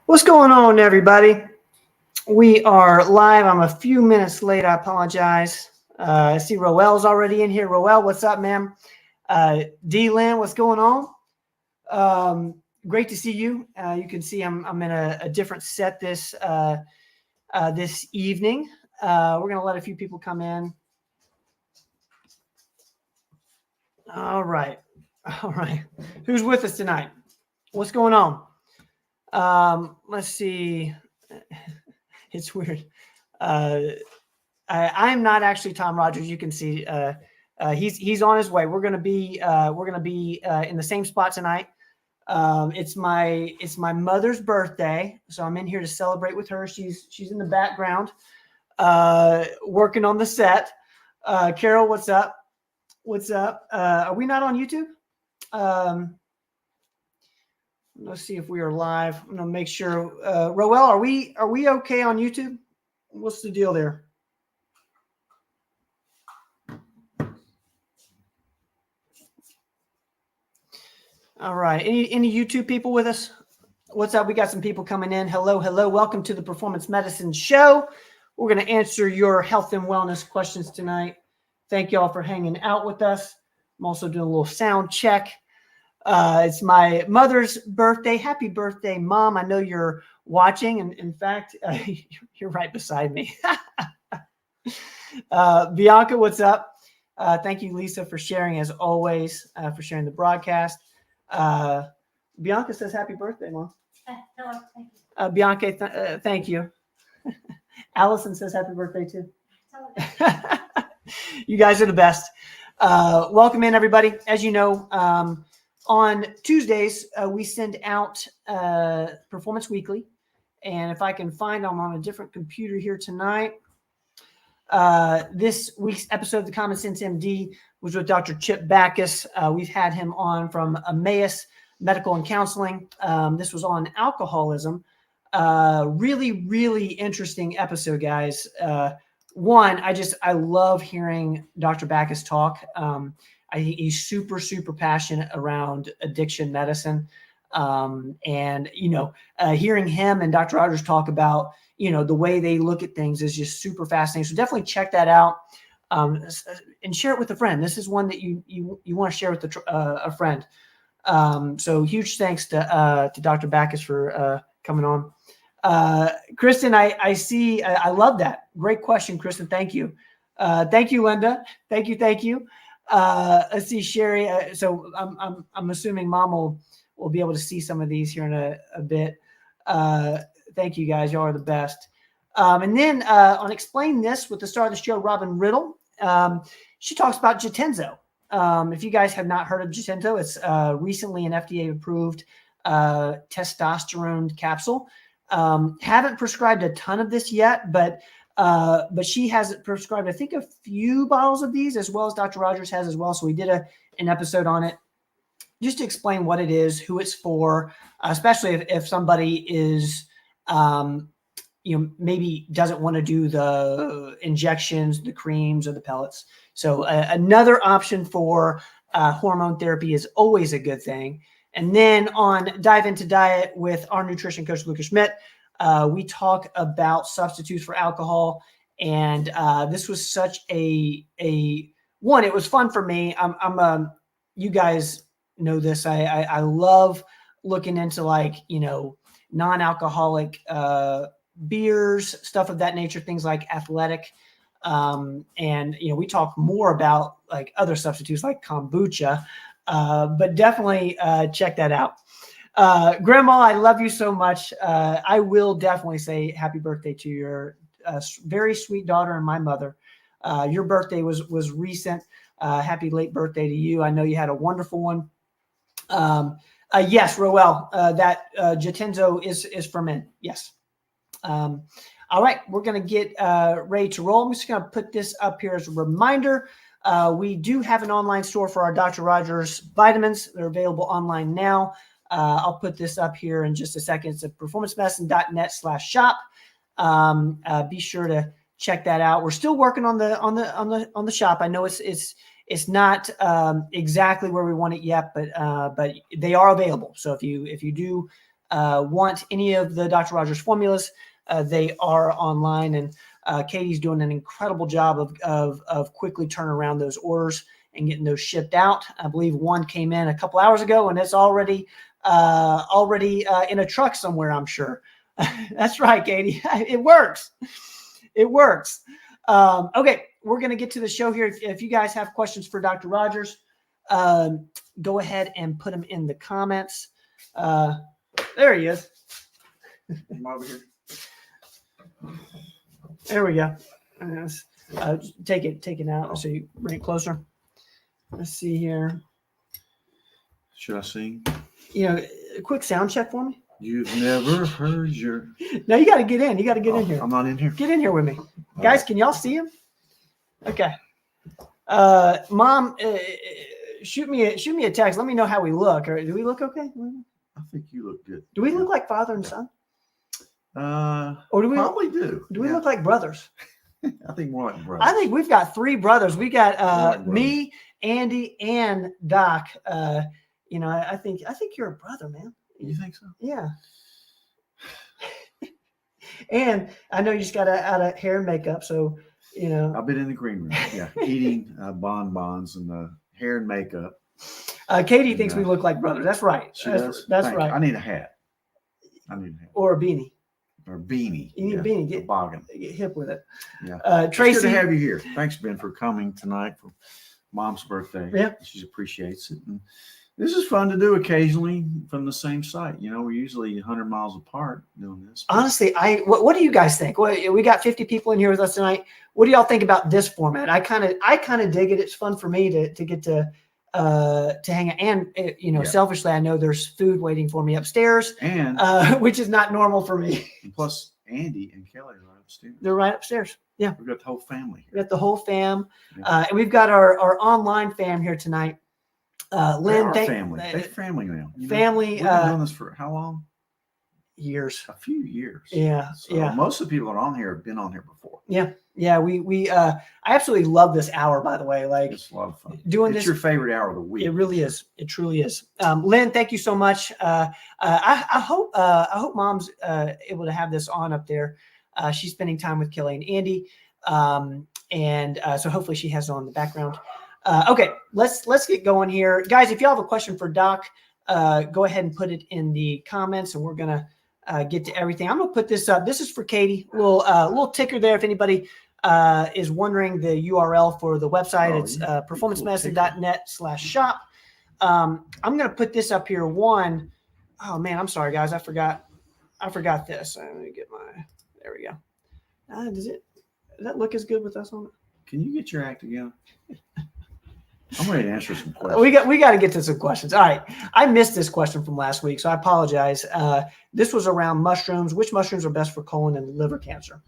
What's going on, everybody? We are live. I'm a few minutes late. I apologize. I see Roel's already in here. Roel, what's up, ma'am? D-Lynn, what's going on? Great to see you. You can see I'm in a different set this evening. We're going to let a few people come in. All right. Who's with us tonight? What's going on? Let's see. It's weird. I'm not actually Tom Rogers. You can see he's on his way. We're gonna be in the same spot tonight. It's my mother's birthday, so I'm in here to celebrate with her. She's in the background, working on the set. Carol, what's up? What's up? Are we not on YouTube? Let's see if we are live. I'm gonna make sure. Roel, are we okay on YouTube? What's the deal there? All right. Any YouTube people with us? What's up? We got some people coming in. Hello. Welcome to the Performance Medicine Show. We're going to answer your health and wellness questions tonight. Thank you all for hanging out with us. I'm also doing a little sound check. It's my mother's birthday. Happy birthday, Mom. I know you're watching. And in fact, you're right beside me. Bianca, what's up? Thank you, Lisa, for sharing, as always, for sharing the broadcast. Bianca says happy birthday, Mom. Hello, thank you. Bianca, thank you. Allison says happy birthday, too. You guys are the best. Welcome in, everybody. As you know, on Tuesdays, we send out Performance Weekly. And if I can find, I'm on a different computer here tonight. This week's episode of the Common Sense MD was with Dr. Chip Backus. We've had him on from Emmaus Medical and Counseling. This was on alcoholism. Really, really interesting episode, guys. One, I love hearing Dr. Backus talk. I think he's super, super passionate around addiction medicine. And, hearing him and Dr. Rogers talk about, the way they look at things is just super fascinating. So definitely check that out and share it with a friend. This is one that you want to share with a friend. So huge thanks to Dr. Backus for coming on. Kristen, I see. I love that. Great question, Kristen. Thank you. Thank you, Linda. Thank you. Let's see, Sherry. So I'm assuming Mom will be able to see some of these here in a bit. Thank you, guys. Y'all are the best. And then on Explain This with the star of the show, Robin Riddle, she talks about Jatenzo. If you guys have not heard of Jatenzo, it's recently an FDA-approved testosterone capsule. Haven't prescribed a ton of this yet, but she has prescribed, I think, a few bottles of these, as well as Dr. Rogers has as well. So we did an episode on it just to explain what it is, who it's for, especially if somebody is maybe doesn't want to do the injections, the creams, or the pellets. So another option for hormone therapy is always a good thing. And then on Dive Into Diet with our nutrition coach, Lucas Schmidt, we talk about substitutes for alcohol. And this was such a one. It was fun for me. You guys know this. I love looking into non-alcoholic beers, stuff of that nature, things like Athletic. And we talk more about other substitutes like kombucha, but definitely check that out. Grandma, I love you so much. I will definitely say happy birthday to your very sweet daughter and my mother. Your birthday was recent. Happy late birthday to you. I know you had a wonderful one. Yes, Roel, that Jatenzo is for men. Yes. All right, we're going to get ready to roll. I'm just going to put this up here as a reminder. We do have an online store for our Dr. Rogers vitamins. They're available online now. I'll put this up here in just a second. It's at performancemedicine.net/shop. Be sure to check that out. We're still working on the shop. I know it's not exactly where we want it yet, but they are available. So if you do want any of the Dr. Rogers formulas, they are online, and Katie's doing an incredible job of quickly turning around those orders and getting those shipped out. I believe one came in a couple hours ago, and it's already in a truck somewhere, I'm sure. That's right, Katie. It works. It works. Okay, we're going to get to the show here. If you guys have questions for Dr. Rogers, go ahead and put them in the comments. There he is. I'm over here. There we go. Yes. Take it out so you bring it closer. Let's see here. Should I sing? A quick sound check for me. You've never heard your. No, you got to get in. You got to get in here. I'm not in here. Get in here with me, All guys. right. Can y'all see him? Okay. Mom, shoot me a text. Let me know how we look. Or do we look okay? I think you look good. Do we look like father and son, or do we Probably do. do we Yeah. look like brothers? I think more like brothers. I think we've got three brothers. We got Right, me, Andy, and Doc. I think you're a brother, man. You think so? Yeah. And I know you just got out of hair and makeup, so I've been in the green room. Yeah, eating bonbons and hair and makeup. Katie thinks we look like brothers. That's right. She That's, does. that's Thank right. you. I need a hat. Or a beanie. Or a beanie. You need a beanie. Get toboggan. hip with it. Yeah. It's Tracy. good to have you here. Thanks, Ben, for coming tonight for Mom's birthday. Yeah. She appreciates it. And this is fun to do occasionally from the same site. We're usually 100 miles apart doing this. Honestly, what do you guys think? We got 50 people in here with us tonight. What do y'all think about this format? I kind of dig it. It's fun for me to get to hang out. And Yeah. selfishly, I know there's food waiting for me upstairs, And which is not normal for me. plus, Andy and Kelly are upstairs. They're right upstairs. Yeah, We've got the whole family we here. got the whole fam, Yeah. and we've got our online fam here tonight. They Lynn, are family. They're family now. family, We've been doing this for how long? years. A few years. Yeah, So yeah. most of the people that are on here have been on here before. Yeah, we I absolutely love this hour, by the way. Like It's a lot of fun. doing It's this, your favorite hour of the week. it really is. It truly is. Lynn, thank you so much. I hope Mom's able to have this on up there. She's spending time with Kelly and Andy, and so hopefully she has it on in the background. Okay, let's get going here, guys. If you have a question for Doc, go ahead and put it in the comments, and we're gonna get to everything. I'm gonna put this up. This is for Katie. Little ticker there. If anybody is wondering the URL for the website, it's performancemedicine.net/shop. I'm going to put this up here. Oh man, I'm sorry guys. I forgot this. Let me get there we go. Does that look as good with us on it? Can you get your act together? I'm ready to answer some questions. We got to get to some questions. All right. I missed this question from last week, so I apologize. This was around mushrooms. Which mushrooms are best for colon and liver cancer?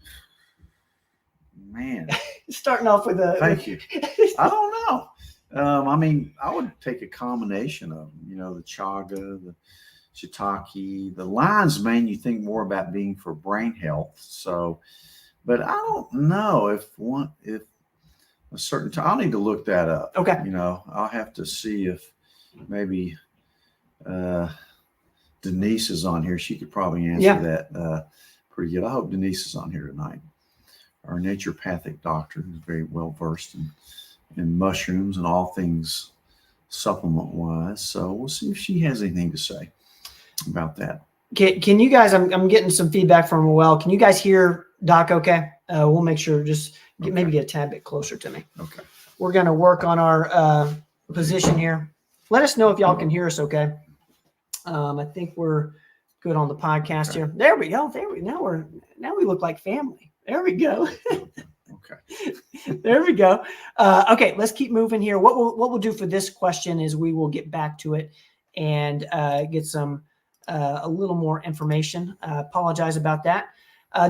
Man, Starting off with thank you. I don't know. I would take a combination of them. The chaga, the shiitake, the lion's mane. You think more about being for brain health. So, but I don't know if a certain time. I'll need to look that up. Okay. I'll have to see if maybe Denise is on here. She could probably answer that pretty good. I hope Denise is on here tonight. Our naturopathic doctor who's very well versed in mushrooms and all things supplement wise. So we'll see if she has anything to say about that. Can you guys? I'm getting some feedback from Well. Can you guys hear Doc? Okay. We'll make sure maybe get a tad bit closer to me. Okay. We're going to work on our position here. Let us know if y'all can hear us. Okay. I think we're good on the podcast here. There we go. Now we look like family. There we go. Okay. There we go. Okay, let's keep moving here. What we'll do for this question is we will get back to it and get some a little more information. Apologize about that.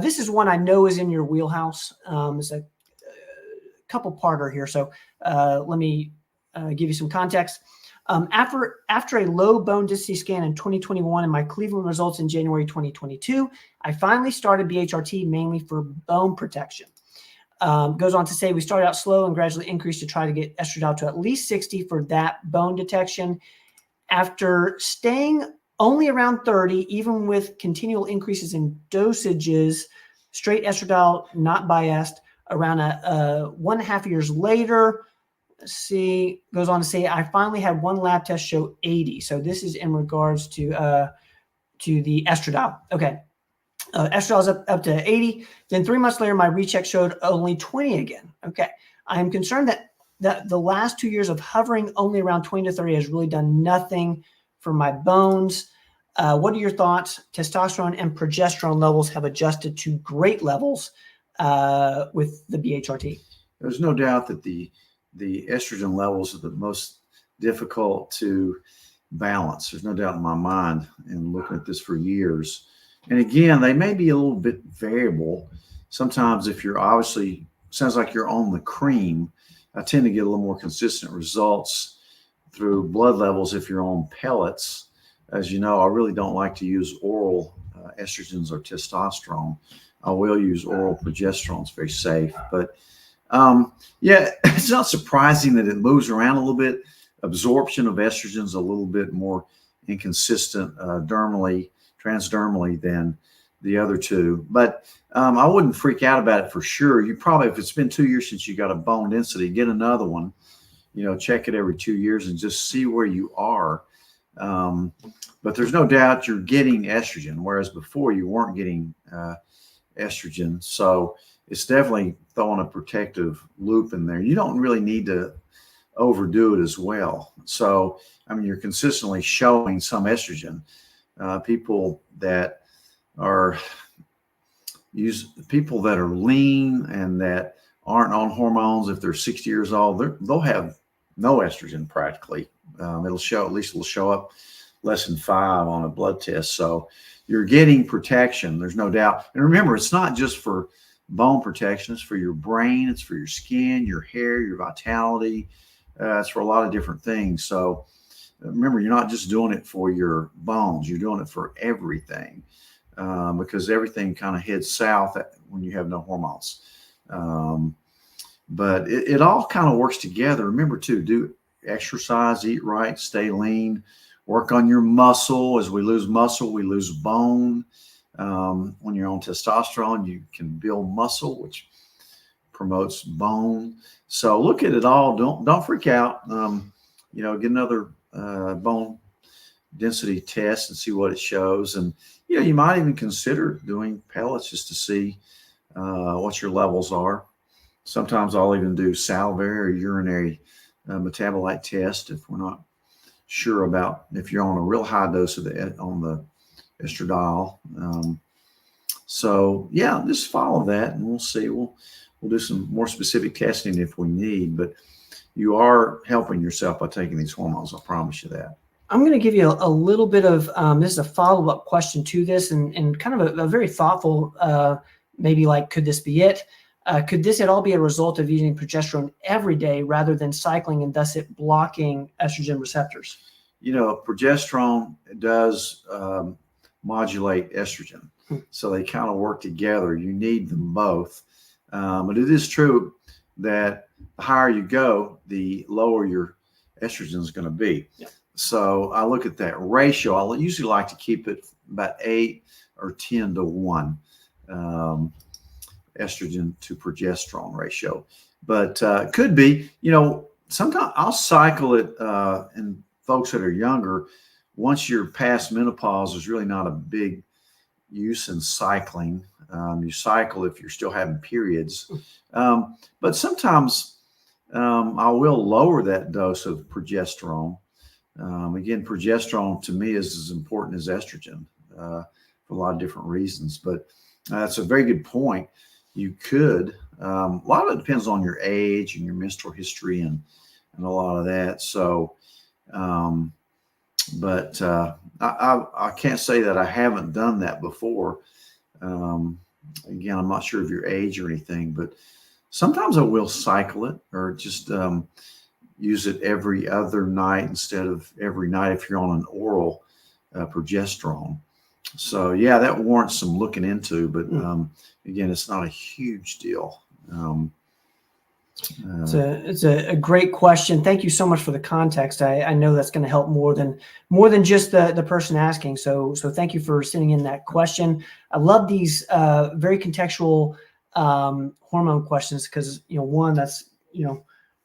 This is one I know is in your wheelhouse. It's a couple parter here, so let me give you some context. After a low bone density scan in 2021 and my Cleveland results in January 2022, I finally started BHRT mainly for bone protection. Goes on to say we started out slow and gradually increased to try to get estradiol to at least 60 for that bone detection. After staying only around 30, even with continual increases in dosages, straight estradiol, not biased, around 1.5 years later. Let's see, goes on to say, I finally had one lab test show 80. So this is in regards to the estradiol. Okay. Estradiol is up to 80. Then 3 months later, my recheck showed only 20 again. Okay. I am concerned that the last 2 years of hovering only around 20 to 30 has really done nothing for my bones. What are your thoughts? Testosterone and progesterone levels have adjusted to great levels with the BHRT. There's no doubt that the estrogen levels are the most difficult to balance. There's no doubt in my mind in looking at this for years. And again, they may be a little bit variable. Sometimes if you're obviously, sounds like you're on the cream, I tend to get a little more consistent results through blood levels if you're on pellets. As you know, I really don't like to use oral estrogens or testosterone. I will use oral progesterone. It's very safe. But yeah, it's not surprising that it moves around a little bit. Absorption of estrogen is a little bit more inconsistent transdermally than the other two. But I wouldn't freak out about it for sure. You probably, if it's been 2 years since you got a bone density, get another one, check it every 2 years and just see where you are. But there's no doubt you're getting estrogen, whereas before you weren't getting estrogen. So it's definitely throwing a protective loop in there. You don't really need to overdo it as well. So, I mean, you're consistently showing some estrogen. People that are lean and that aren't on hormones, if they're 60 years old, they'll have no estrogen practically. It'll show up less than 5 on a blood test. So you're getting protection. There's no doubt. And remember, it's not just for bone protection. It's for your brain. It's for your skin, your hair, your vitality. It's for a lot of different things. So remember, you're not just doing it for your bones. You're doing it for everything, because everything kind of heads south when you have no hormones. But it all kind of works together. Remember, too, do exercise, eat right, stay lean, work on your muscle. As we lose muscle, we lose bone. When you're on testosterone, you can build muscle, which promotes bone. So look at it all. Don't freak out. Get another bone density test and see what it shows. And you might even consider doing pellets just to see what your levels are. Sometimes I'll even do salivary or urinary metabolite test if we're not sure about if you're on a real high dose of on the estradiol. So yeah, just follow that and we'll see. We'll do some more specific testing if we need, but you are helping yourself by taking these hormones. I promise you that. I'm going to give you a little bit of, this is a follow-up question to this and kind of a very thoughtful, maybe like, could this be it? Could this at all be a result of using progesterone every day rather than cycling and thus it blocking estrogen receptors? Progesterone does modulate estrogen. So they kind of work together. You need them both. But it is true that the higher you go, the lower your estrogen is going to be. Yeah. So I look at that ratio. I usually like to keep it about 8 or 10 to 1 estrogen to progesterone ratio. But it could be, sometimes I'll cycle it in folks that are younger. Once you're past menopause, there's really not a big use in cycling. You cycle if you're still having periods. But sometimes I will lower that dose of progesterone. Again, progesterone to me is as important as estrogen for a lot of different reasons. But that's a very good point. You could. A lot of it depends on your age and your menstrual history and a lot of that. So, but I can't say that I haven't done that before. Again, I'm not sure of your age or anything, but sometimes I will cycle it or just use it every other night instead of every night if you're on an oral progesterone. So yeah, that warrants some looking into, but again, it's not a huge deal. It's a great question. Thank you so much for the context. I know that's going to help more than just the person asking. So thank you for sending in that question. I love these very contextual hormone questions because one that's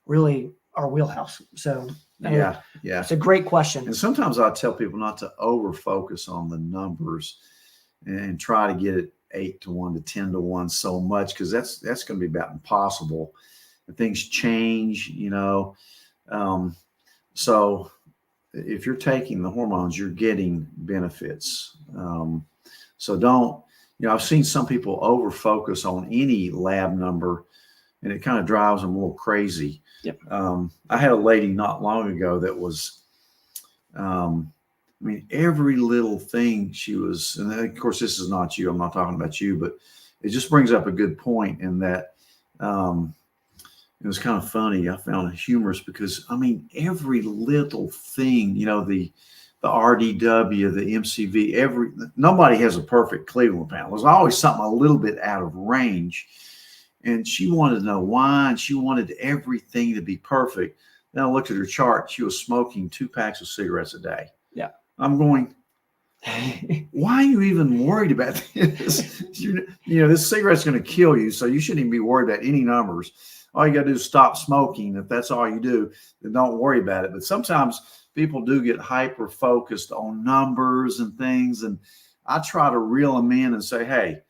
really our wheelhouse. So yeah. it's a great question. And sometimes I tell people not to over focus on the numbers and try to get it 8-1 to 10-1 so much, because that's going to be about impossible. And things change, so if you're taking the hormones, you're getting benefits. So don't, I've seen some people over focus on any lab number, and it kind of drives them a little crazy. Yep. I had a lady not long ago that was, every little thing she was, and of course, this is not you. I'm not talking about you, but it just brings up a good point in that it was kind of funny. I found it humorous because, every little thing, the RDW, the MCV, nobody has a perfect Cleveland panel. There's always something a little bit out of range. And she wanted to know why, and she wanted everything to be perfect. Then I looked at her chart. She was smoking 2 packs of cigarettes a day. Yeah. I'm going, why are you even worried about this? This cigarette's going to kill you, so you shouldn't even be worried about any numbers. All you got to do is stop smoking. If that's all you do, then don't worry about it. But sometimes people do get hyper focused on numbers and things. And I try to reel them in and say, hey,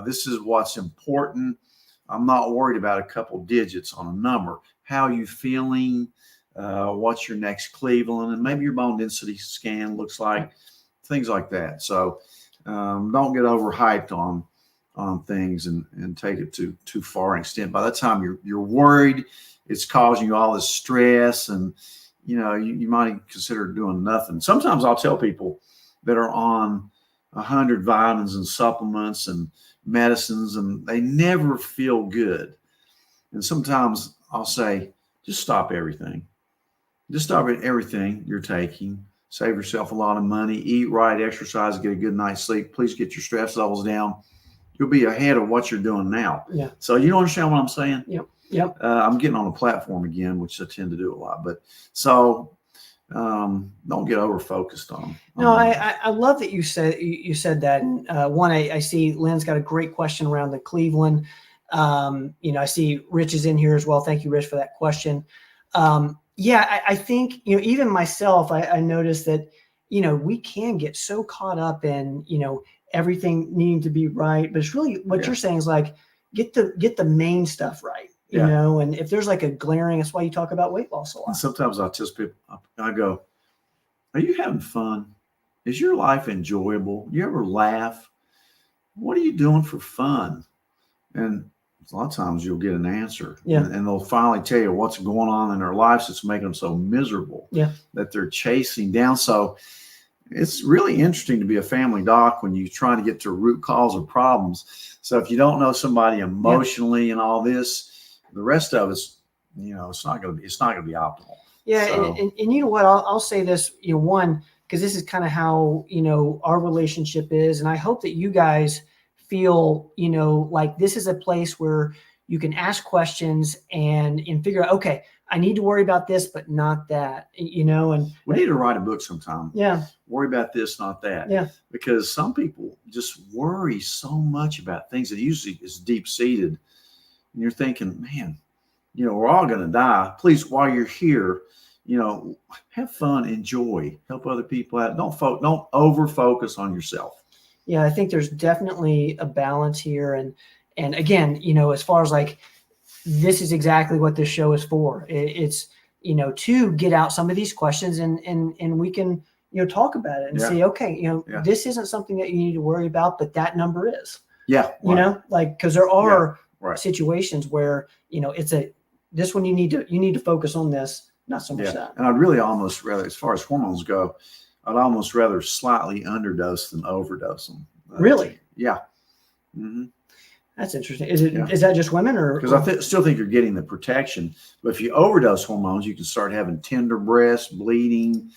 this is what's important. I'm not worried about a couple digits on a number. How are you feeling? What's your next Cleveland? And maybe your bone density scan looks like, things like that. So don't get overhyped on things and take it too far an extent. By the time you're worried, it's causing you all this stress, and you might consider doing nothing. Sometimes I'll tell people that are on 100 vitamins and supplements and medicines, and they never feel good. And sometimes I'll say, just stop everything. Just stop everything you're taking. Save yourself a lot of money. Eat right, exercise, get a good night's sleep. Please get your stress levels down. You'll be ahead of what you're doing now. Yeah. So you understand what I'm saying? Yep. I'm getting on a platform again, which I tend to do a lot. But so don't get over focused on. No, I love that you said that. And one, I see Lynn's got a great question around the Cleveland. I see Rich is in here as well. Thank you, Rich, for that question. I think even myself, I noticed that we can get so caught up in everything needing to be right, but it's really what you're saying is like get the main stuff right. And if there's like a glaring, that's why you talk about weight loss a lot. And sometimes I tell people, I go, are you having fun? Is your life enjoyable? You ever laugh? What are you doing for fun? And a lot of times you'll get an answer. Yeah. And they'll finally tell you what's going on in their lives that's making them so miserable. Yeah. That they're chasing down. So it's really interesting to be a family doc when you try to get to root cause of problems. So if you don't know somebody emotionally and all this, the rest of it's, it's not going to be optimal. Yeah. So, and you know what, I'll say this, one, because this is kind of how, our relationship is. And I hope that you guys feel, like this is a place where you can ask questions and figure out, okay, I need to worry about this, but not that, and we need to write a book sometime. Yeah. Worry about this, not that. Yeah. Because some people just worry so much about things that usually is deep seated. And you're thinking, man, we're all going to die. Please, while you're here, have fun, enjoy, help other people out. Don't over focus on yourself. Yeah, I think there's definitely a balance here. And again, as far as like, this is exactly what this show is for. It's, to get out some of these questions and we can, talk about it and say, okay, this isn't something that you need to worry about, but that number is. Yeah. Right. Because there are situations where, this one you need to focus on this, not so much that. And I'd really almost rather, as far as hormones go, I'd almost rather slightly underdose than overdose them. Really? Yeah. Mm-hmm. That's interesting. Is that just women or? Because I still think you're getting the protection, but if you overdose hormones, you can start having tender breasts, bleeding,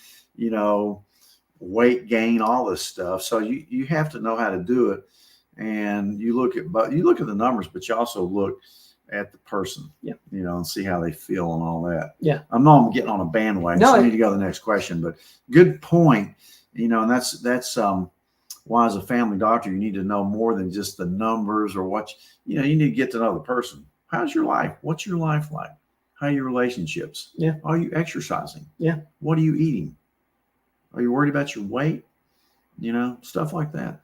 weight gain, all this stuff. So you have to know how to do it. And you look at the numbers, but you also look at the person, Yeah. you know, and see how they feel and all that. Yeah. I know I'm getting on a bandwagon. No, So I need to go to the next question, but good point. You know, and that's why as a family doctor, you need to know more than just the numbers or what, you know, you need to get to know the person. How's your life? What's your life like? How are your relationships? Yeah. Are you exercising? Yeah. What are you eating? Are you worried about your weight? You know, stuff like that.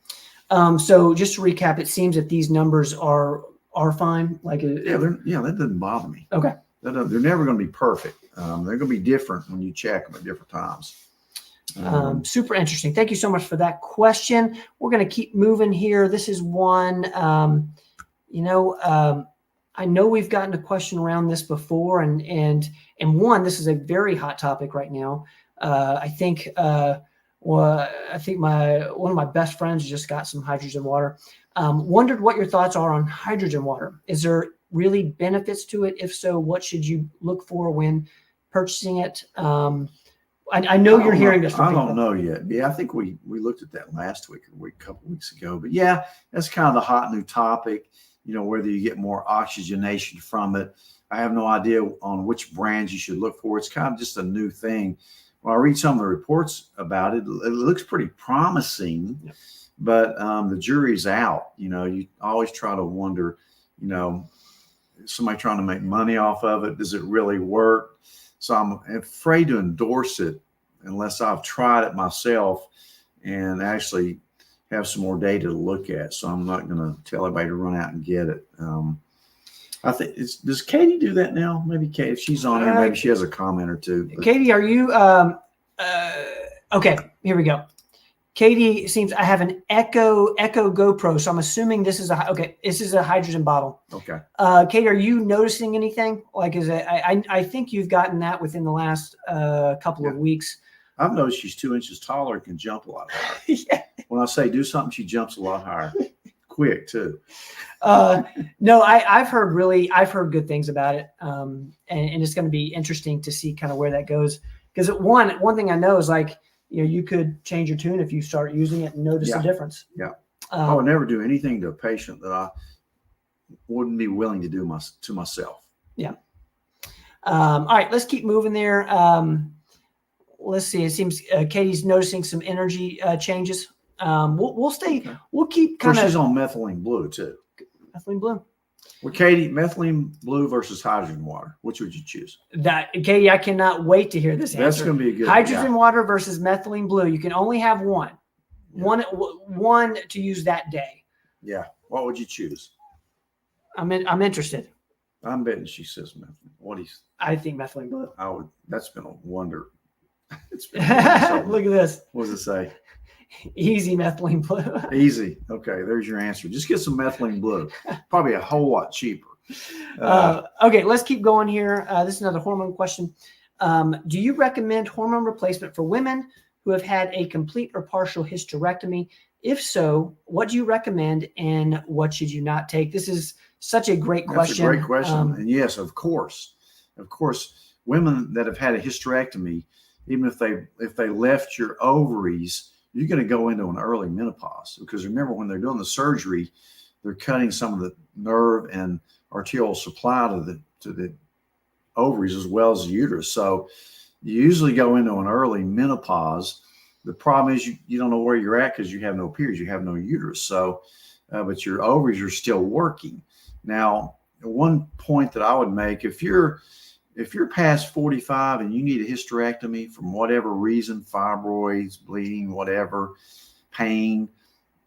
So just to recap, it seems that these numbers are fine. Like, That doesn't bother me. Okay. They're never going to be perfect. They're going to be different when you check them at different times. Super interesting. Thank you so much for that question. We're going to keep moving here. This is one, I know we've gotten a question around this before, and one, this is a very hot topic right now. I think one of my best friends just got some hydrogen water. Wondered what your thoughts are on hydrogen water. Is there really benefits to it? If so, what should you look for when purchasing it? I know you're hearing this from I people. don't know yet. Yeah, I think we looked at that last week or a couple weeks ago. But yeah, that's kind of the hot new topic. You know, whether you get more oxygenation from it. I have no idea on which brands you should look for. It's kind of just a new thing. When I read some of the reports about it, it looks pretty promising. Yep. But the jury's out. You know, you always try to wonder, you know, is somebody trying to make money off of it? Does it really work? So I'm afraid to endorse it unless I've tried it myself and actually have some more data to look at. So I'm not going to tell everybody to run out and get it. I think does Katie do that now? Maybe Katie, if she's on here, maybe she has a comment or two. But Katie, are you okay? Here we go. Katie seems I have an Echo GoPro, so I'm assuming this is this is a hydrogen bottle. okay. Katie, are you noticing anything? Like, I think you've gotten that within the last couple of weeks. I've noticed she's 2 inches taller and can jump a lot higher. Yeah. When I say do something, she jumps a lot higher. Quick too. No, I've heard good things about it, and it's going to be interesting to see kind of where that goes. Because one thing I know is, like, you know, you could change your tune if you start using it and notice Yeah. a difference. Yeah. I would never do anything to a patient that I wouldn't be willing to do to myself. Yeah. All right, let's keep moving there. Let's see. It seems Katie's noticing some energy changes. We'll stay. Okay. We'll keep Of course, kind she's of on methylene blue too. methylene blue. Well, Katie, methylene blue versus hydrogen water. Which would you choose? That, Katie, I cannot wait to hear this answer. That's going to be a good Hydrogen water versus methylene blue. You can only have one. Yeah. One to use that day. Yeah. What would you choose? I'm interested. I'm betting she says methylene. What do you? I think methylene blue. I would. That's been a wonder. It's been a wonder. So, Look at this. what does it say? Easy methylene blue. Easy. Okay, there's your answer. Just get some methylene blue. Probably a whole lot cheaper. Okay, let's keep going here. This is another hormone question. Do you recommend hormone replacement for women who have had a complete or partial hysterectomy? If so, what do you recommend and what should you not take? This is such a great question. That's a great question. And yes, of course, women that have had a hysterectomy, even if they left your ovaries, you're going to go into an early menopause, because remember, when they're doing the surgery, they're cutting some of the nerve and arterial supply to the ovaries as well as the uterus. So you usually go into an early menopause. The problem is you don't know where you're at because you have no periods, you have no uterus. So, but your ovaries are still working. Now, one point that I would make, if you're past 45 and you need a hysterectomy from whatever reason, fibroids, bleeding, whatever, pain,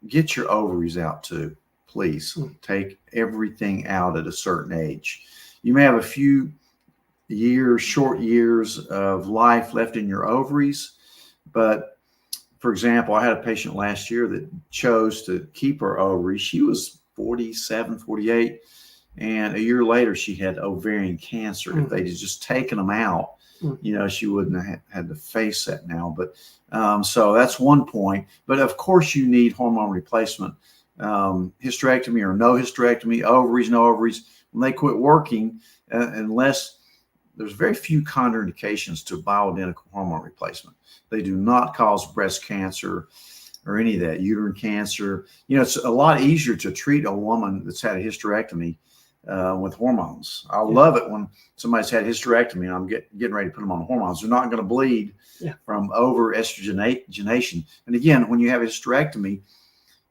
get your ovaries out too. Please take everything out at a certain age. You may have a few short years of life left in your ovaries, but for example, I had a patient last year that chose to keep her ovaries. She was 47, 48. And a year later, she had ovarian cancer. If they'd just taken them out, you know, she wouldn't have had to face that now. But so that's one point. But of course, you need hormone replacement, hysterectomy or no hysterectomy, ovaries, no ovaries. When they quit working, unless there's very few contraindications to bioidentical hormone replacement. They do not cause breast cancer or any of that, uterine cancer. You know, it's a lot easier to treat a woman that's had a hysterectomy with hormones. I love it when somebody's had hysterectomy and I'm getting ready to put them on hormones. They're not going to bleed from over estrogenation. And again, when you have a hysterectomy,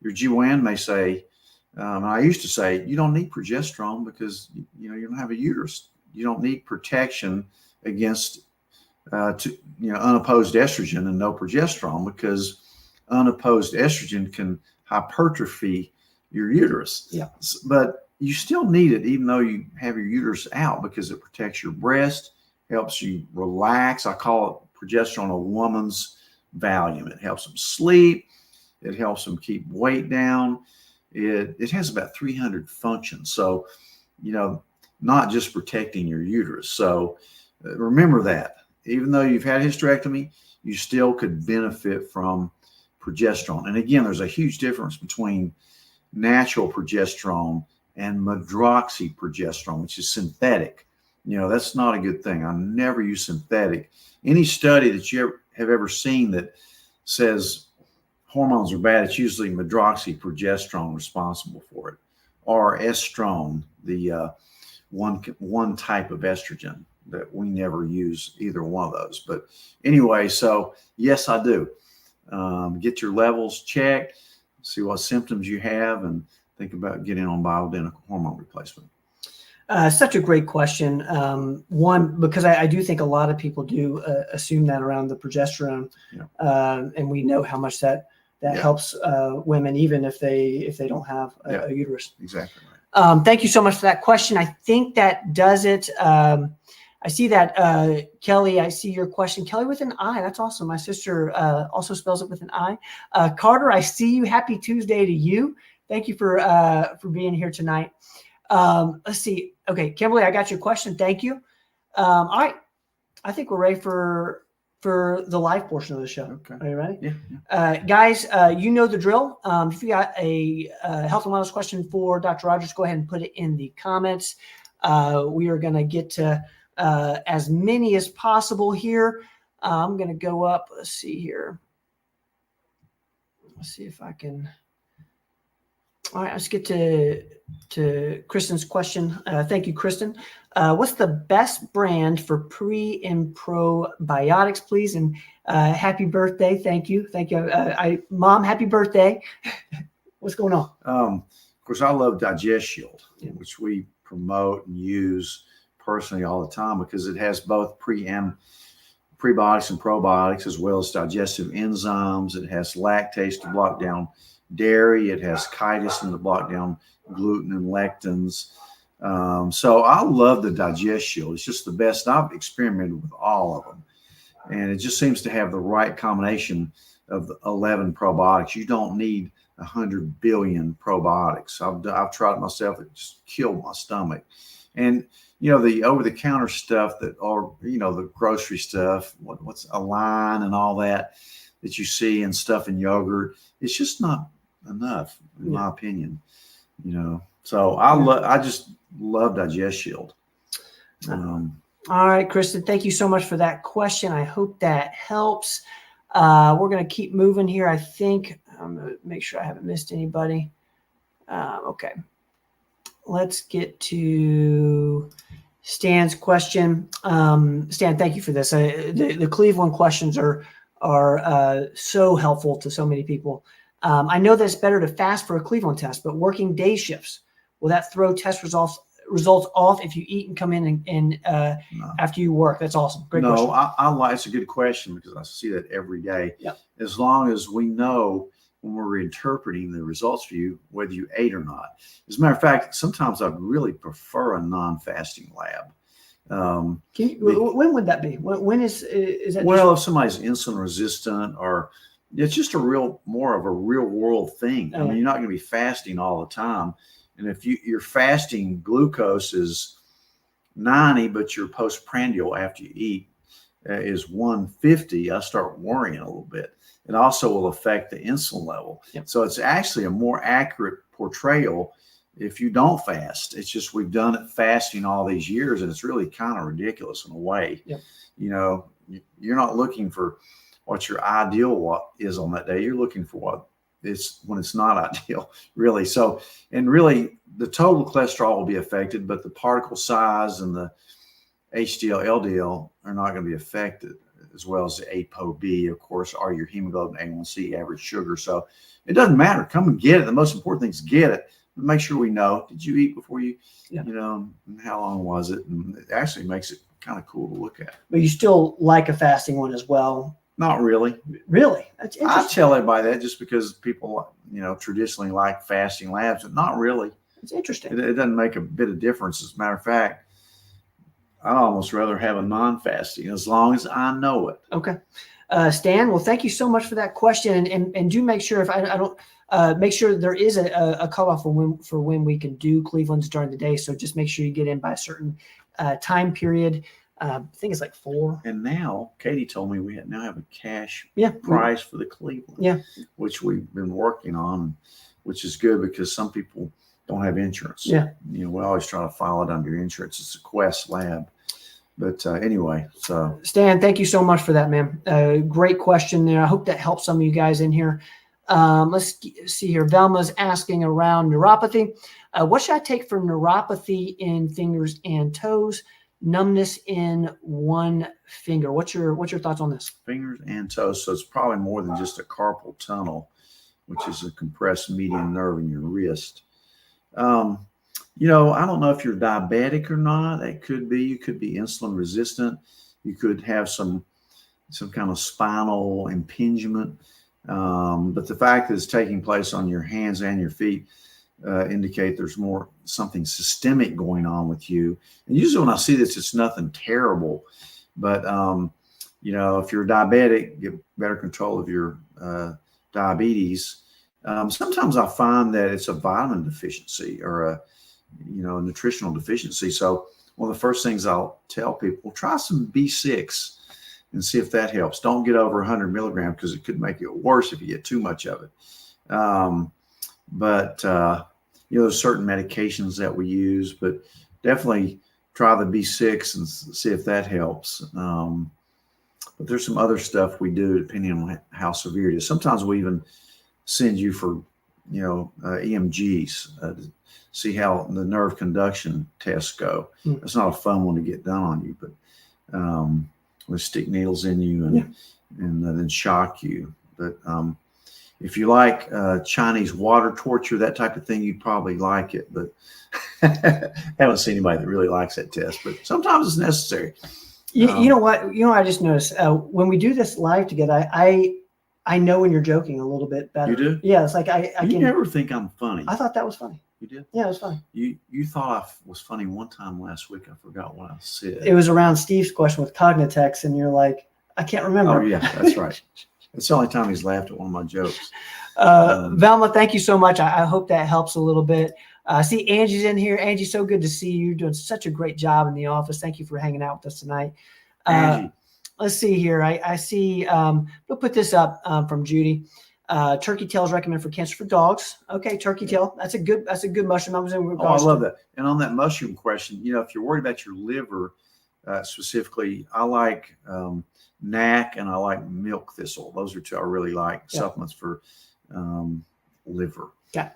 your GYN may say, and I used to say, you don't need progesterone because you don't have a uterus. You don't need protection against unopposed estrogen and no progesterone, because unopposed estrogen can hypertrophy your uterus. Yeah. But you still need it even though you have your uterus out, because it protects your breast, helps you relax. I call it progesterone a woman's Valium. It helps them sleep. It helps them keep weight down. It has about 300 functions. So, not just protecting your uterus. So remember that. Even though you've had a hysterectomy, you still could benefit from progesterone. And again, there's a huge difference between natural progesterone and medroxyprogesterone, which is synthetic. That's not a good thing. I never use synthetic. Any study that you have ever seen that says hormones are bad, it's usually medroxyprogesterone responsible for it, or estrone, the one type of estrogen that we never use either one of those. But anyway, so yes, I do. Get your levels checked, see what symptoms you have, and think about getting on bioidentical hormone replacement. Such a great question. One, because I do think a lot of people do assume that around the progesterone, and we know how much that helps women, even if they don't have a uterus. Exactly right. Thank you so much for that question. I think that does it. I see that, Kelly, I see your question. Kelly with an I. That's awesome. My sister also spells it with an I. Carter, I see you. Happy Tuesday to you. Thank you for being here tonight. Let's see. Okay, Kimberly, I got your question. Thank you. All right. I think we're ready for the live portion of the show. Okay. Are you ready? Yeah. Guys, you know the drill. If you got a health and wellness question for Dr. Rogers, go ahead and put it in the comments. We are going to get to as many as possible here. I'm going to go up. Let's see here. Let's see if I can. All right, let's get to Kristen's question. Thank you, Kristen. What's the best brand for pre and probiotics, please? And happy birthday. Thank you. Mom, happy birthday. What's going on? Of course, I love Digest Shield, which we promote and use personally all the time, because it has both prebiotics and probiotics, as well as digestive enzymes. It has lactase to block down dairy. It has chitin to block down gluten and lectins. So I love the Digest Shield. It's just the best. I've experimented with all of them, and it just seems to have the right combination of the 11 probiotics. You don't need 100 billion probiotics. I've tried it myself. It just killed my stomach. And the over-the-counter stuff that are, the grocery stuff, what's Align and all that you see and stuff in yogurt, it's just not enough, in my opinion. So I just love Digest Shield. All right, Kristen, thank you so much for that question. I hope that helps. We're going to keep moving here. I think I'm going to make sure I haven't missed anybody. Okay. Let's get to Stan's question. Stan, thank you for this. The Cleveland questions are so helpful to so many people. I know that it's better to fast for a Cleveland test, but working day shifts, will that throw test results off if you eat and come in and No. after you work? That's awesome. Great question. No, it's a good question, because I see that every day. Yep. As long as we know when we're interpreting the results for you, whether you ate or not. As a matter of fact, sometimes I'd really prefer a non-fasting lab. When would that be? When is that? Well, if somebody's insulin resistant, or it's just more of a real world thing. I mean, you're not going to be fasting all the time. And if your fasting glucose is 90, but your postprandial after you eat is 150, I start worrying a little bit. It also will affect the insulin level. Yep. So it's actually a more accurate portrayal if you don't fast. It's just we've done it fasting all these years, and it's really kind of ridiculous in a way. Yep. You're not looking for what your ideal is on that day. You're looking for what it's when it's not ideal, really. So, and really the total cholesterol will be affected, but the particle size and the HDL, LDL are not going to be affected, as well as the ApoB, of course, are your hemoglobin A1C, average sugar. So it doesn't matter. Come and get it. The most important thing is get it. But make sure we know, did you eat before you, Yeah. you know, and how long was it? And it actually makes it kind of cool to look at. But you still like a fasting one as well. Not really. Really? That's I interesting. tell everybody that just because people, traditionally like fasting labs, but not really. It's interesting. It doesn't make a bit of difference. As a matter of fact, I'd almost rather have a non-fasting as long as I know it. Okay. Stan, well, thank you so much for that question. And do make sure if I don't make sure there is a cutoff for when we can do Cleveland's during the day. So just make sure you get in by a certain time period. I think it's like 4. And now Katie told me we now have a cash Yeah. price for the Cleveland, Yeah. which we've been working on, which is good because some people don't have insurance. Yeah. We always try to file it under insurance. It's a Quest lab. But anyway, so Stan, thank you so much for that, man. Great question there. I hope that helps some of you guys in here. Let's see here. Velma's asking around neuropathy. What should I take for neuropathy in fingers and toes? Numbness in one finger. What's your thoughts on this? fingers and toes. So it's probably more than just a carpal tunnel, which is a compressed median nerve in your wrist. I don't know if you're diabetic or not. That could be. You could be insulin resistant. You could have some kind of spinal impingement. But the fact that it's taking place on your hands and your feet indicate there's something systemic going on with you. And usually when I see this, it's nothing terrible. But, if you're diabetic, get better control of your diabetes. Sometimes I find that it's a vitamin deficiency or a nutritional deficiency. So one of the first things I'll tell people, try some B6 and see if that helps. Don't get over 100 milligrams because it could make it worse if you get too much of it. But there's certain medications that we use, but definitely try the B6 and see if that helps. But there's some other stuff we do depending on how severe it is. Sometimes we even send you for, EMGs to see how the nerve conduction tests go. It's not a fun one to get done on you, but we'll stick needles in you and then shock you. But if you like Chinese water torture, that type of thing, you'd probably like it. But haven't seen anybody that really likes that test. But sometimes it's necessary. You know what? I just noticed when we do this live together, I know when you're joking a little bit better. You do? Yeah, it's like I You never think I'm funny. I thought that was funny. You did? Yeah, it was funny. You thought I was funny one time last week. I forgot what I said. It was around Steve's question with Cognitex, and you're like, I can't remember. Oh yeah, that's right. It's the only time he's laughed at one of my jokes. Velma, thank you so much. I hope that helps a little bit. See, Angie's in here. Angie, so good to see you. You're doing such a great job in the office. Thank you for hanging out with us tonight. Angie. Let's see here. I see. We'll put this up from Judy. Turkey tail is recommended for cancer for dogs. Okay, turkey tail. That's a good mushroom. I love that. And on that mushroom question, if you're worried about your liver specifically, I like NAC and I like milk thistle. Those are two I really like. Supplements for liver. Yeah.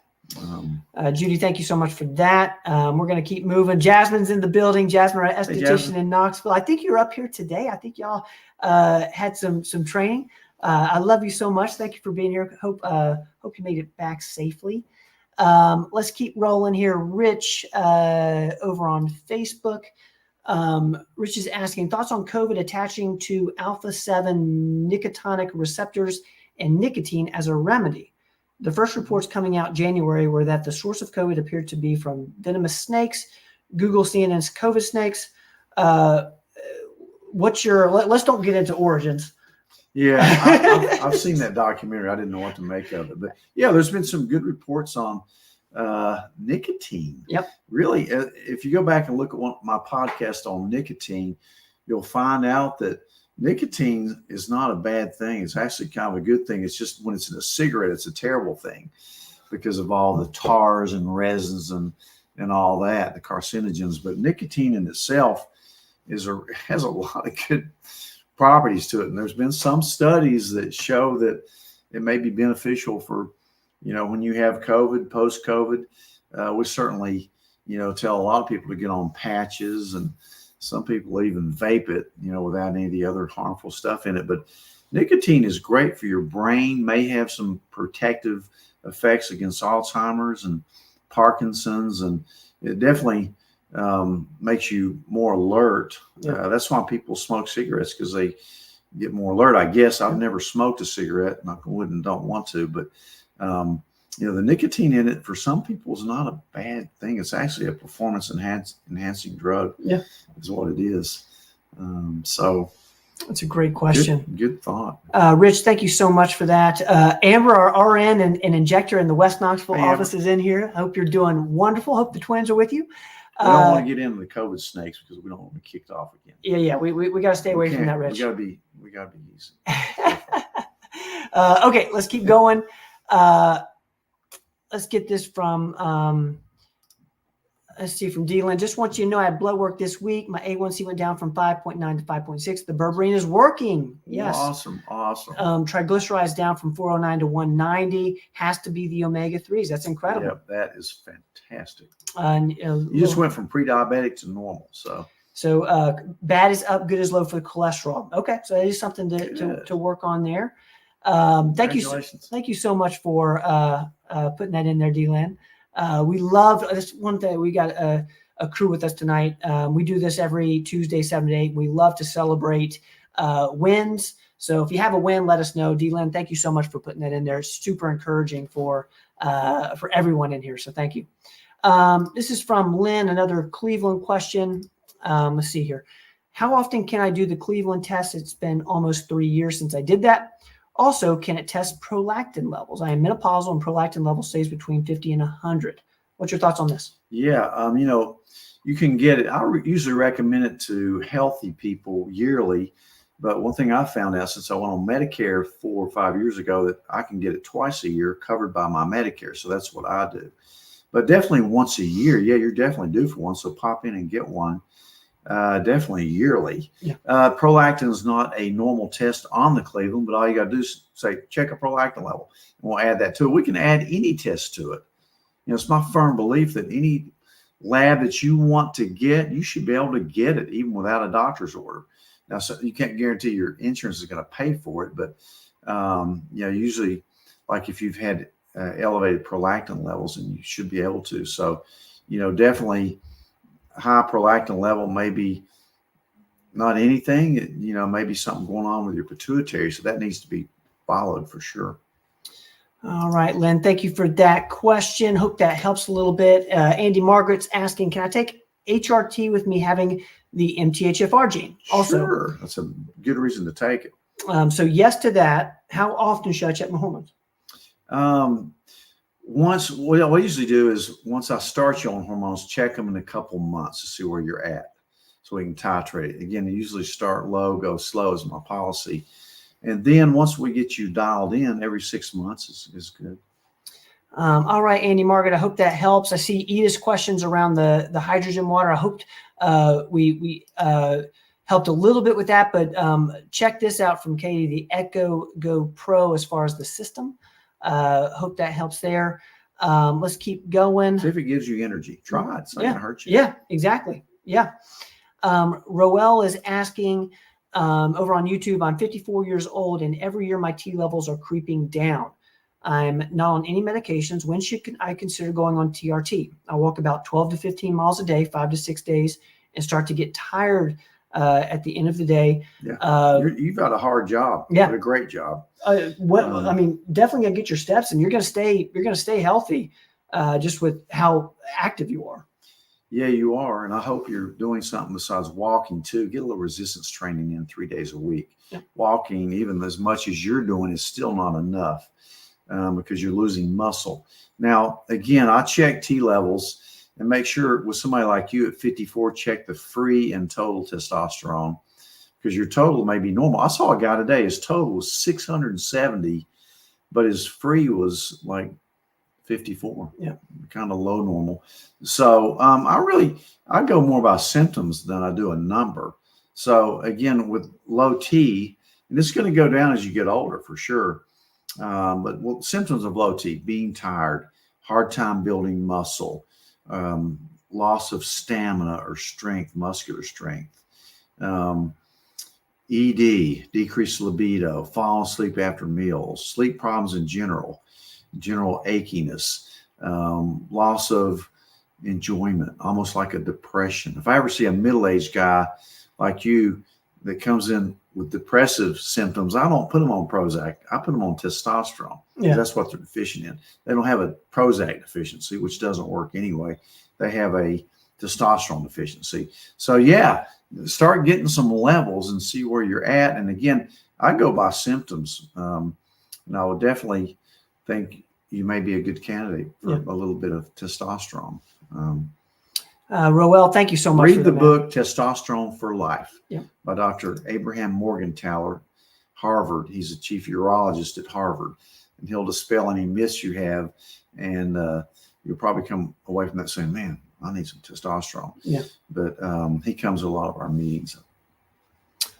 Judy, thank you so much for that. We're going to keep moving. Jasmine's in the building. Jasmine, our esthetician in Knoxville. I think you're up here today. I think y'all had some training. I love you so much. Thank you for being here. Hope you made it back safely. Let's keep rolling here. Rich over on Facebook. Rich is asking thoughts on COVID attaching to alpha-7 nicotinic receptors and nicotine as a remedy. The first reports coming out January were that the source of COVID appeared to be from venomous snakes. Google CNN's COVID snakes. Let's don't get into origins. Yeah, I've seen that documentary. I didn't know what to make of it, but yeah, there's been some good reports on nicotine. Yep. Really, if you go back and look at my podcast on nicotine, you'll find out that nicotine is not a bad thing. It's actually kind of a good thing. It's just when it's in a cigarette, it's a terrible thing because of all the tars and resins and all that, the carcinogens. But nicotine in itself has a lot of good properties to it. And there's been some studies that show that it may be beneficial for, when you have COVID, post-COVID, we certainly, tell a lot of people to get on patches, and some people even vape it, without any of the other harmful stuff in it. But nicotine is great for your brain, may have some protective effects against Alzheimer's and Parkinson's, and it definitely makes you more alert. Yeah. That's why people smoke cigarettes, because they get more alert. I guess I've never smoked a cigarette, and I wouldn't, don't want to, but the nicotine in it for some people is not a bad thing. It's actually a performance enhancing drug. Yeah, is what it is. So that's a great question. Good thought. Rich, thank you so much for that. Amber, our RN and injector in the West Knoxville Hey, office is in here. I hope you're doing wonderful. Hope the twins are with you. We don't want to get into the COVID snakes because we don't want to be kicked off again. Yeah. We got to stay away from that, Rich. We gotta be easy. Okay, let's keep going. Let's get this from, let's see, from D-Lynn. Just want you to know I had blood work this week. My A1C went down from 5.9 to 5.6. The berberine is working. Yes. Awesome. Triglycerides down from 409 to 190. Has to be the omega-3s. That's incredible. Yep, that is fantastic. And, You just went from pre-diabetic to normal. So bad is up, good is low for the cholesterol. Okay, so that is something to work on there. Thank you so much for putting that in there, D-Lan. We love this one thing. We got a crew with us tonight. We do this every Tuesday, 7 to 8. We love to celebrate wins. So if you have a win, let us know. D-Lan, thank you so much for putting that in there. It's super encouraging for everyone in here. So thank you. This is from Lynn, another Cleveland question. Let's see here. How often can I do the Cleveland test? It's been almost 3 years since I did that. Also, can it test prolactin levels? I am menopausal and prolactin level stays between 50 and 100. What's your thoughts on this? Yeah, you can get it. I usually recommend it to healthy people yearly. But one thing I found out since I went on Medicare 4 or 5 years ago, that I can get it twice a year covered by my Medicare. So that's what I do. But definitely once a year. Yeah, you're definitely due for one. So pop in and get one. Definitely yearly. Yeah. Prolactin is not a normal test on the Cleveland, but all you got to do is say, check a prolactin level. And we'll add that to it. We can add any test to it. It's my firm belief that any lab that you want to get, you should be able to get it even without a doctor's order. Now, so you can't guarantee your insurance is going to pay for it, but usually, like if you've had elevated prolactin levels, and you should be able to. So, definitely high prolactin level, maybe not anything, maybe something going on with your pituitary. So that needs to be followed for sure. All right, Lynn, thank you for that question. Hope that helps a little bit. Andy Margaret's asking, can I take HRT with me having the MTHFR gene? Also, sure. That's a good reason to take it. So yes to that. How often should I check my hormones? What I usually do is once I start you on hormones, check them in a couple months to see where you're at, so we can titrate it. Again, I usually start low, go slow is my policy. And then once we get you dialed in, every 6 months is good. All right, Andy Margaret, I hope that helps. I see Edith's questions around the hydrogen water. I hoped we helped a little bit with that, but check this out from Katie, the Echo Go Pro as far as the system. Hope that helps there. Let's keep going. See if it gives you energy. Try it. It's not going to hurt you. Yeah, exactly. Yeah. Roel is asking over on YouTube, I'm 54 years old and every year my T levels are creeping down. I'm not on any medications. When should I consider going on TRT? I walk about 12 to 15 miles a day, 5 to 6 days, and start to get tired at the end of the day. Yeah, you've got a hard job. Yeah, a great job. I mean, definitely gonna get your steps, and you're gonna stay healthy, just with how active you are. Yeah, you are, and I hope you're doing something besides walking too. Get a little resistance training in 3 days a week. Yeah. Walking, even as much as you're doing, is still not enough because you're losing muscle. Now, again, I check T levels. And make sure with somebody like you at 54, check the free and total testosterone, because your total may be normal. I saw a guy today, his total was 670, but his free was like 54. Yeah, kind of low normal. So I go more by symptoms than I do a number. So again, with low T, and it's going to go down as you get older for sure. But symptoms of low T: being tired, hard time building muscle, loss of stamina or strength, muscular strength, ED, decreased libido, falling asleep after meals, sleep problems in general achiness, loss of enjoyment, almost like a depression. If I ever see a middle-aged guy like you that comes in with depressive symptoms, I don't put them on Prozac. I put them on testosterone. Yeah. That's what they're deficient in. They don't have a Prozac deficiency, which doesn't work anyway. They have a testosterone deficiency. So yeah, start getting some levels and see where you're at. And again, I go by symptoms. And I would definitely think you may be a good candidate for a little bit of testosterone. Roel, thank you so much. Read the book Testosterone for Life Yeah. by Dr. Abraham Morgentaler, Harvard. He's a chief urologist at Harvard, and he'll dispel any myths you have, and you'll probably come away from that saying, man, I need some testosterone. Yeah. But he comes to a lot of our meetings.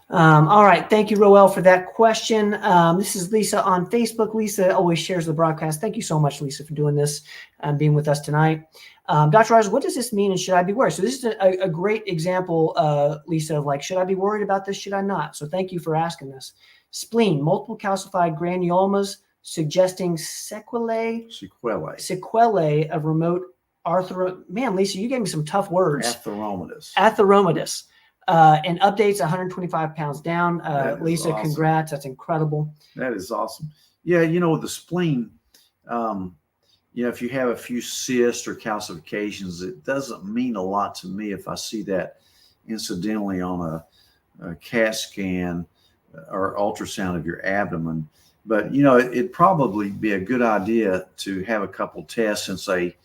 All right. Thank you, Roel, for that question. This is Lisa on Facebook. Lisa always shares the broadcast. Thank you so much, Lisa, for doing this and being with us tonight. Dr. Rogers, what does this mean and should I be worried? So this is a great example, Lisa, of like, should I be worried about this? Should I not? So thank you for asking this. Spleen, multiple calcified granulomas suggesting sequelae of remote man, Lisa, you gave me some tough words. Atheromatous. And updates 125 pounds down. Lisa, awesome. Congrats. That's incredible. That is awesome. Yeah, with the spleen, if you have a few cysts or calcifications, it doesn't mean a lot to me if I see that incidentally on a CAT scan or ultrasound of your abdomen. But, it'd probably be a good idea to have a couple tests since they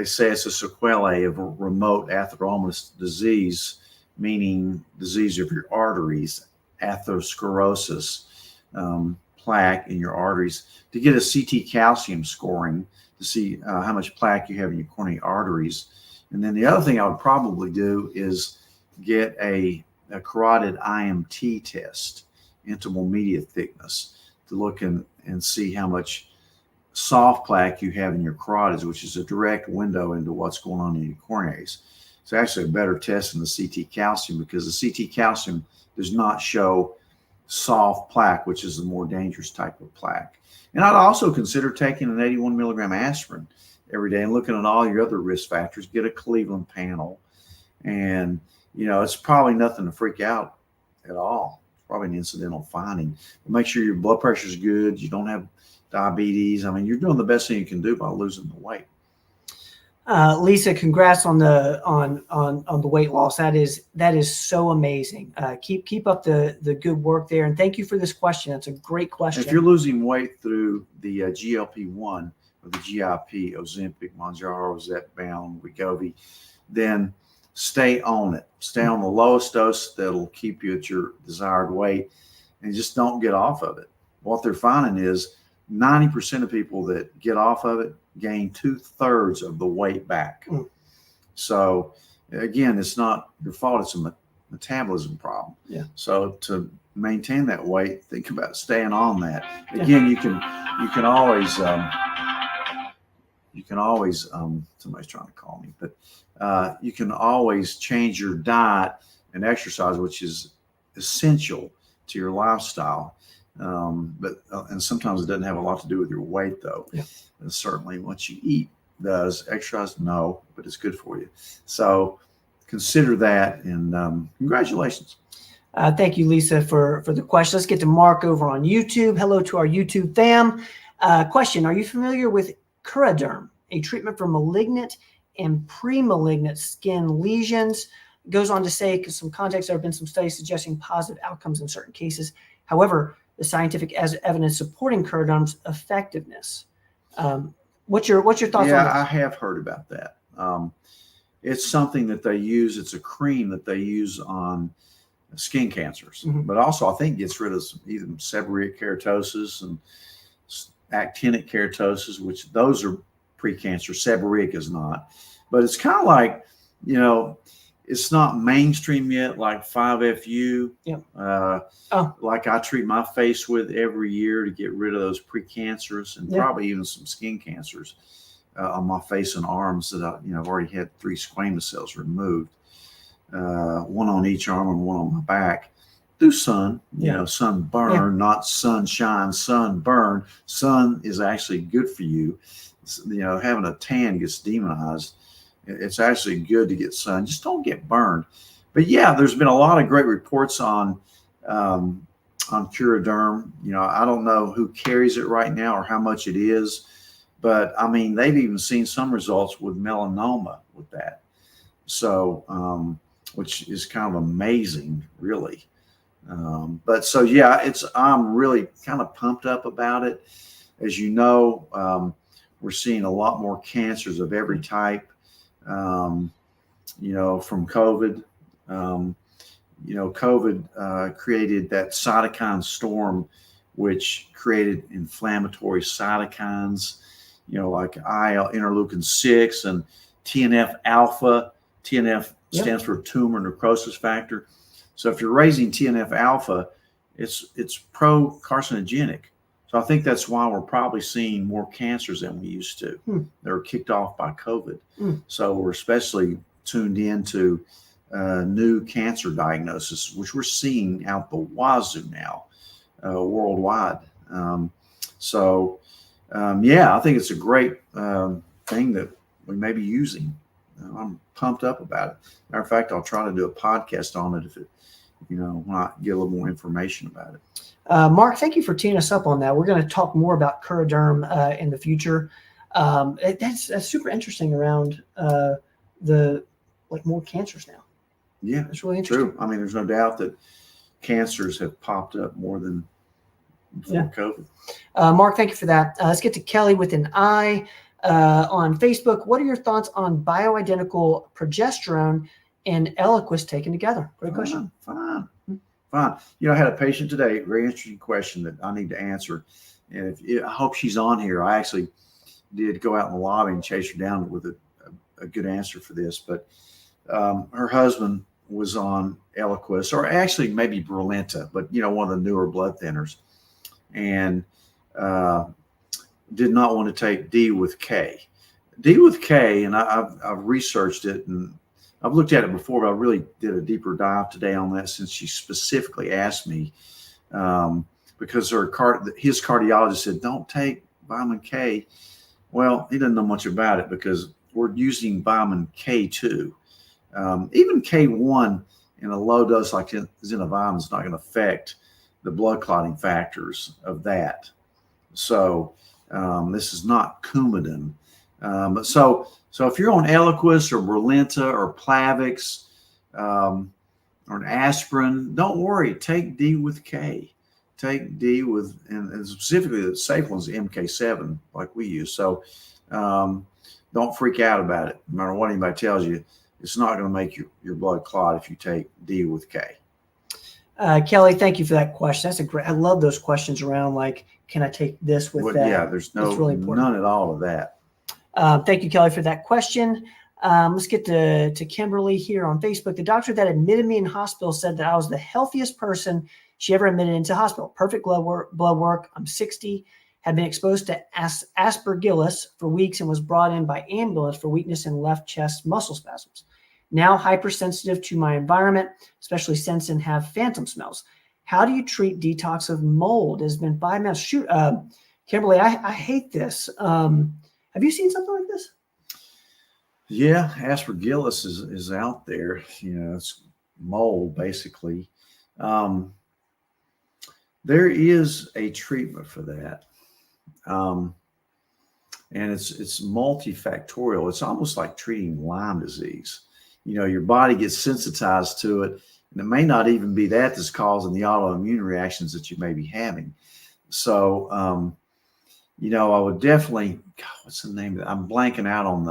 say it's a sequelae of a remote atheromatous disease, meaning disease of your arteries, atherosclerosis, plaque in your arteries, to get a CT calcium scoring to see how much plaque you have in your coronary arteries. And then the other thing I would probably do is get a carotid IMT test, intimal media thickness, to look and see how much soft plaque you have in your carotids, which is a direct window into what's going on in your coronaries. It's actually a better test than the CT calcium because the CT calcium does not show soft plaque, which is the more dangerous type of plaque. And I'd also consider taking an 81 milligram aspirin every day and looking at all your other risk factors. Get a Cleveland panel, and it's probably nothing to freak out at all. It's probably an incidental finding. But make sure your blood pressure is good. You don't have diabetes. I mean, you're doing the best thing you can do by losing the weight. Lisa, congrats on the weight loss. That is so amazing. Keep up the good work there, and thank you for this question. That's a great question. If you're losing weight through the GLP-1 or the GIP, Ozempic, Mounjaro, Zepbound, Wegovy, then stay on it. Stay on the lowest dose that'll keep you at your desired weight, and just don't get off of it. What they're finding is 90% of people that get off of it gain 2/3 of the weight back. So again, it's not your fault. It's a metabolism problem. Yeah. So to maintain that weight, think about staying on that. Again, you can always somebody's trying to call me, but you can always change your diet and exercise, which is essential to your lifestyle. And sometimes it doesn't have a lot to do with your weight, though. Yeah. And certainly what you eat does. Exercise, no, but it's good for you. So consider that, and congratulations. Thank you, Lisa, for the question. Let's get to Mark over on YouTube. Hello to our YouTube fam. Question: are you familiar with Curaderm, a treatment for malignant and pre-malignant skin lesions? Goes on to say, because some context, there have been some studies suggesting positive outcomes in certain cases. However, the scientific evidence supporting Curaderm's effectiveness. What's your thoughts on this? Yeah, I have heard about that. It's something that they use. It's a cream that they use on skin cancers, but also I think gets rid of either seborrheic keratosis and actinic keratosis, which those are precancer. Seborrheic is not. But it's kind of like, it's not mainstream yet, like 5FU. Yep. Like I treat my face with every year to get rid of those precancerous and probably even some skin cancers on my face and arms that I've already had 3 squamous cells removed, one on each arm and one on my back. Through sun, sunburn, not sunshine, sunburn. Sun is actually good for you. Having a tan gets demonized. It's actually good to get sun. Just don't get burned. But yeah, there's been a lot of great reports on Curaderm. I don't know who carries it right now or how much it is, but I mean, they've even seen some results with melanoma with that. So, which is kind of amazing, really. But so, yeah, I'm really kind of pumped up about it. As you know, we're seeing a lot more cancers of every type, from COVID. COVID created that cytokine storm, which created inflammatory cytokines, like interleukin 6 and TNF alpha. TNF stands for tumor necrosis factor. So if you're raising TNF alpha, it's pro-carcinogenic. So I think that's why we're probably seeing more cancers than we used to. They were kicked off by COVID. So we're especially tuned into new cancer diagnosis, which we're seeing out the wazoo now, worldwide. I think it's a great thing that we may be using. I'm pumped up about it. Matter of fact, I'll try to do a podcast on it when I get a little more information about it. Mark, thank you for teeing us up on that. We're going to talk more about Curaderm in the future. That's super interesting around more cancers now. Yeah, it's really interesting. True. I mean, there's no doubt that cancers have popped up more than before COVID. Mark, thank you for that. Let's get to Kelly with an I on Facebook. What are your thoughts on bioidentical progesterone and Eliquis taken together? Great question. Fine. I had a patient today, very interesting question that I need to answer. And I hope she's on here. I actually did go out in the lobby and chase her down with a good answer for this. But her husband was on Eliquis, or actually maybe Brilinta, but one of the newer blood thinners, and did not want to take D with K. D with K, and I've researched it and I've looked at it before, but I really did a deeper dive today on that since she specifically asked me, because his cardiologist said, don't take vitamin K. Well, he doesn't know much about it because we're using vitamin K2. Even K1 in a low dose like Zinovimin is not going to affect the blood clotting factors of that. So this is not Coumadin. So if you're on Eliquis or Brilinta or Plavix or an aspirin, don't worry. Take D with K. Take D with, and specifically the safe one's MK7 like we use. So don't freak out about it. No matter what anybody tells you, it's not going to make your blood clot if you take D with K. Kelly, thank you for that question. I love those questions around can I take this with that? Yeah, there's really none at all of that. Thank you, Kelly, for that question. Let's get to Kimberly here on Facebook. The doctor that admitted me in hospital said that I was the healthiest person she ever admitted into hospital. Perfect blood work. I'm 60, had been exposed to aspergillus for weeks and was brought in by ambulance for weakness in left chest muscle spasms. Now hypersensitive to my environment, especially scents, and have phantom smells. How do you treat detox of mold? It's been 5 months. Shoot, Kimberly, I hate this. Have you seen something like this? Yeah, aspergillus is out there. It's mold basically. There is a treatment for that, and it's multifactorial. It's almost like treating Lyme disease. Your body gets sensitized to it, and it may not even be that's causing the autoimmune reactions that you may be having. So, I would definitely, what's the name of it? I'm blanking out on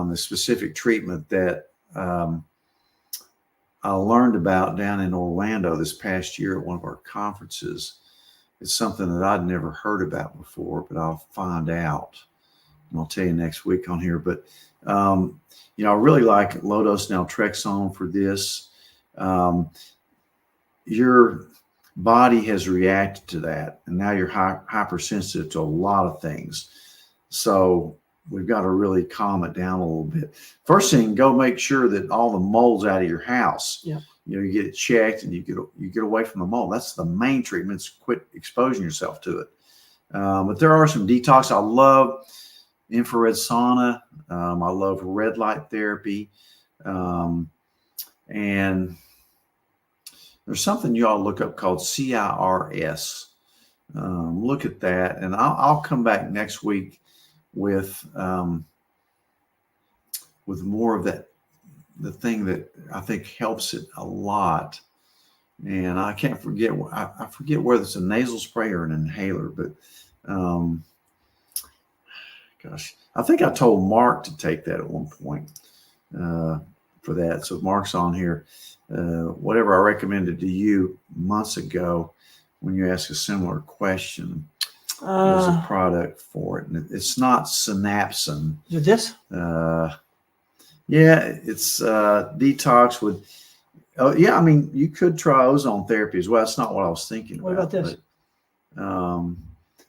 the specific treatment that I learned about down in Orlando this past year at one of our conferences. It's something that I'd never heard about before, but I'll find out. and I'll tell you next week on here. But you know, I really like low-dose naltrexone for this. Your body has reacted to that, and now you're hypersensitive to a lot of things. So we've got to really calm it down a little bit. First thing, go make sure that all the mold's out of your house. Yeah. You know, you get it checked and you get away from the mold. That's the main treatment, is quit exposing yourself to it. But there are some detox. I love infrared sauna. I love red light therapy. And there's something you ought to look up called CIRS. Look at that. And I'll come back next week with more of that, the thing that I think helps it a lot. And I can't forget, I forget whether it's a nasal spray or an inhaler, but gosh, I think I told Mark to take that at one point for that. So Mark's on here. Whatever I recommended to you months ago when you asked a similar question, there's a product for it. And it's not Synapsin. Is it this? Yeah, it's detox with, oh yeah, I mean, you could try ozone therapy as well. That's not what I was thinking What about this? But,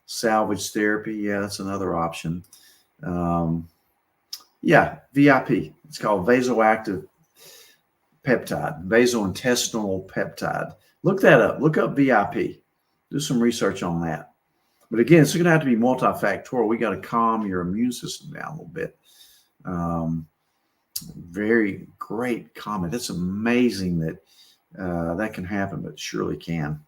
salvage therapy, yeah, that's another option. Yeah, VIP. It's called vasoactive peptide, vasointestinal peptide. Look that up. Look up VIP. Do some research on that. But again, it's going to have to be multifactorial. We got to calm your immune system down a little bit. Very great comment. It's amazing that that can happen, but surely can.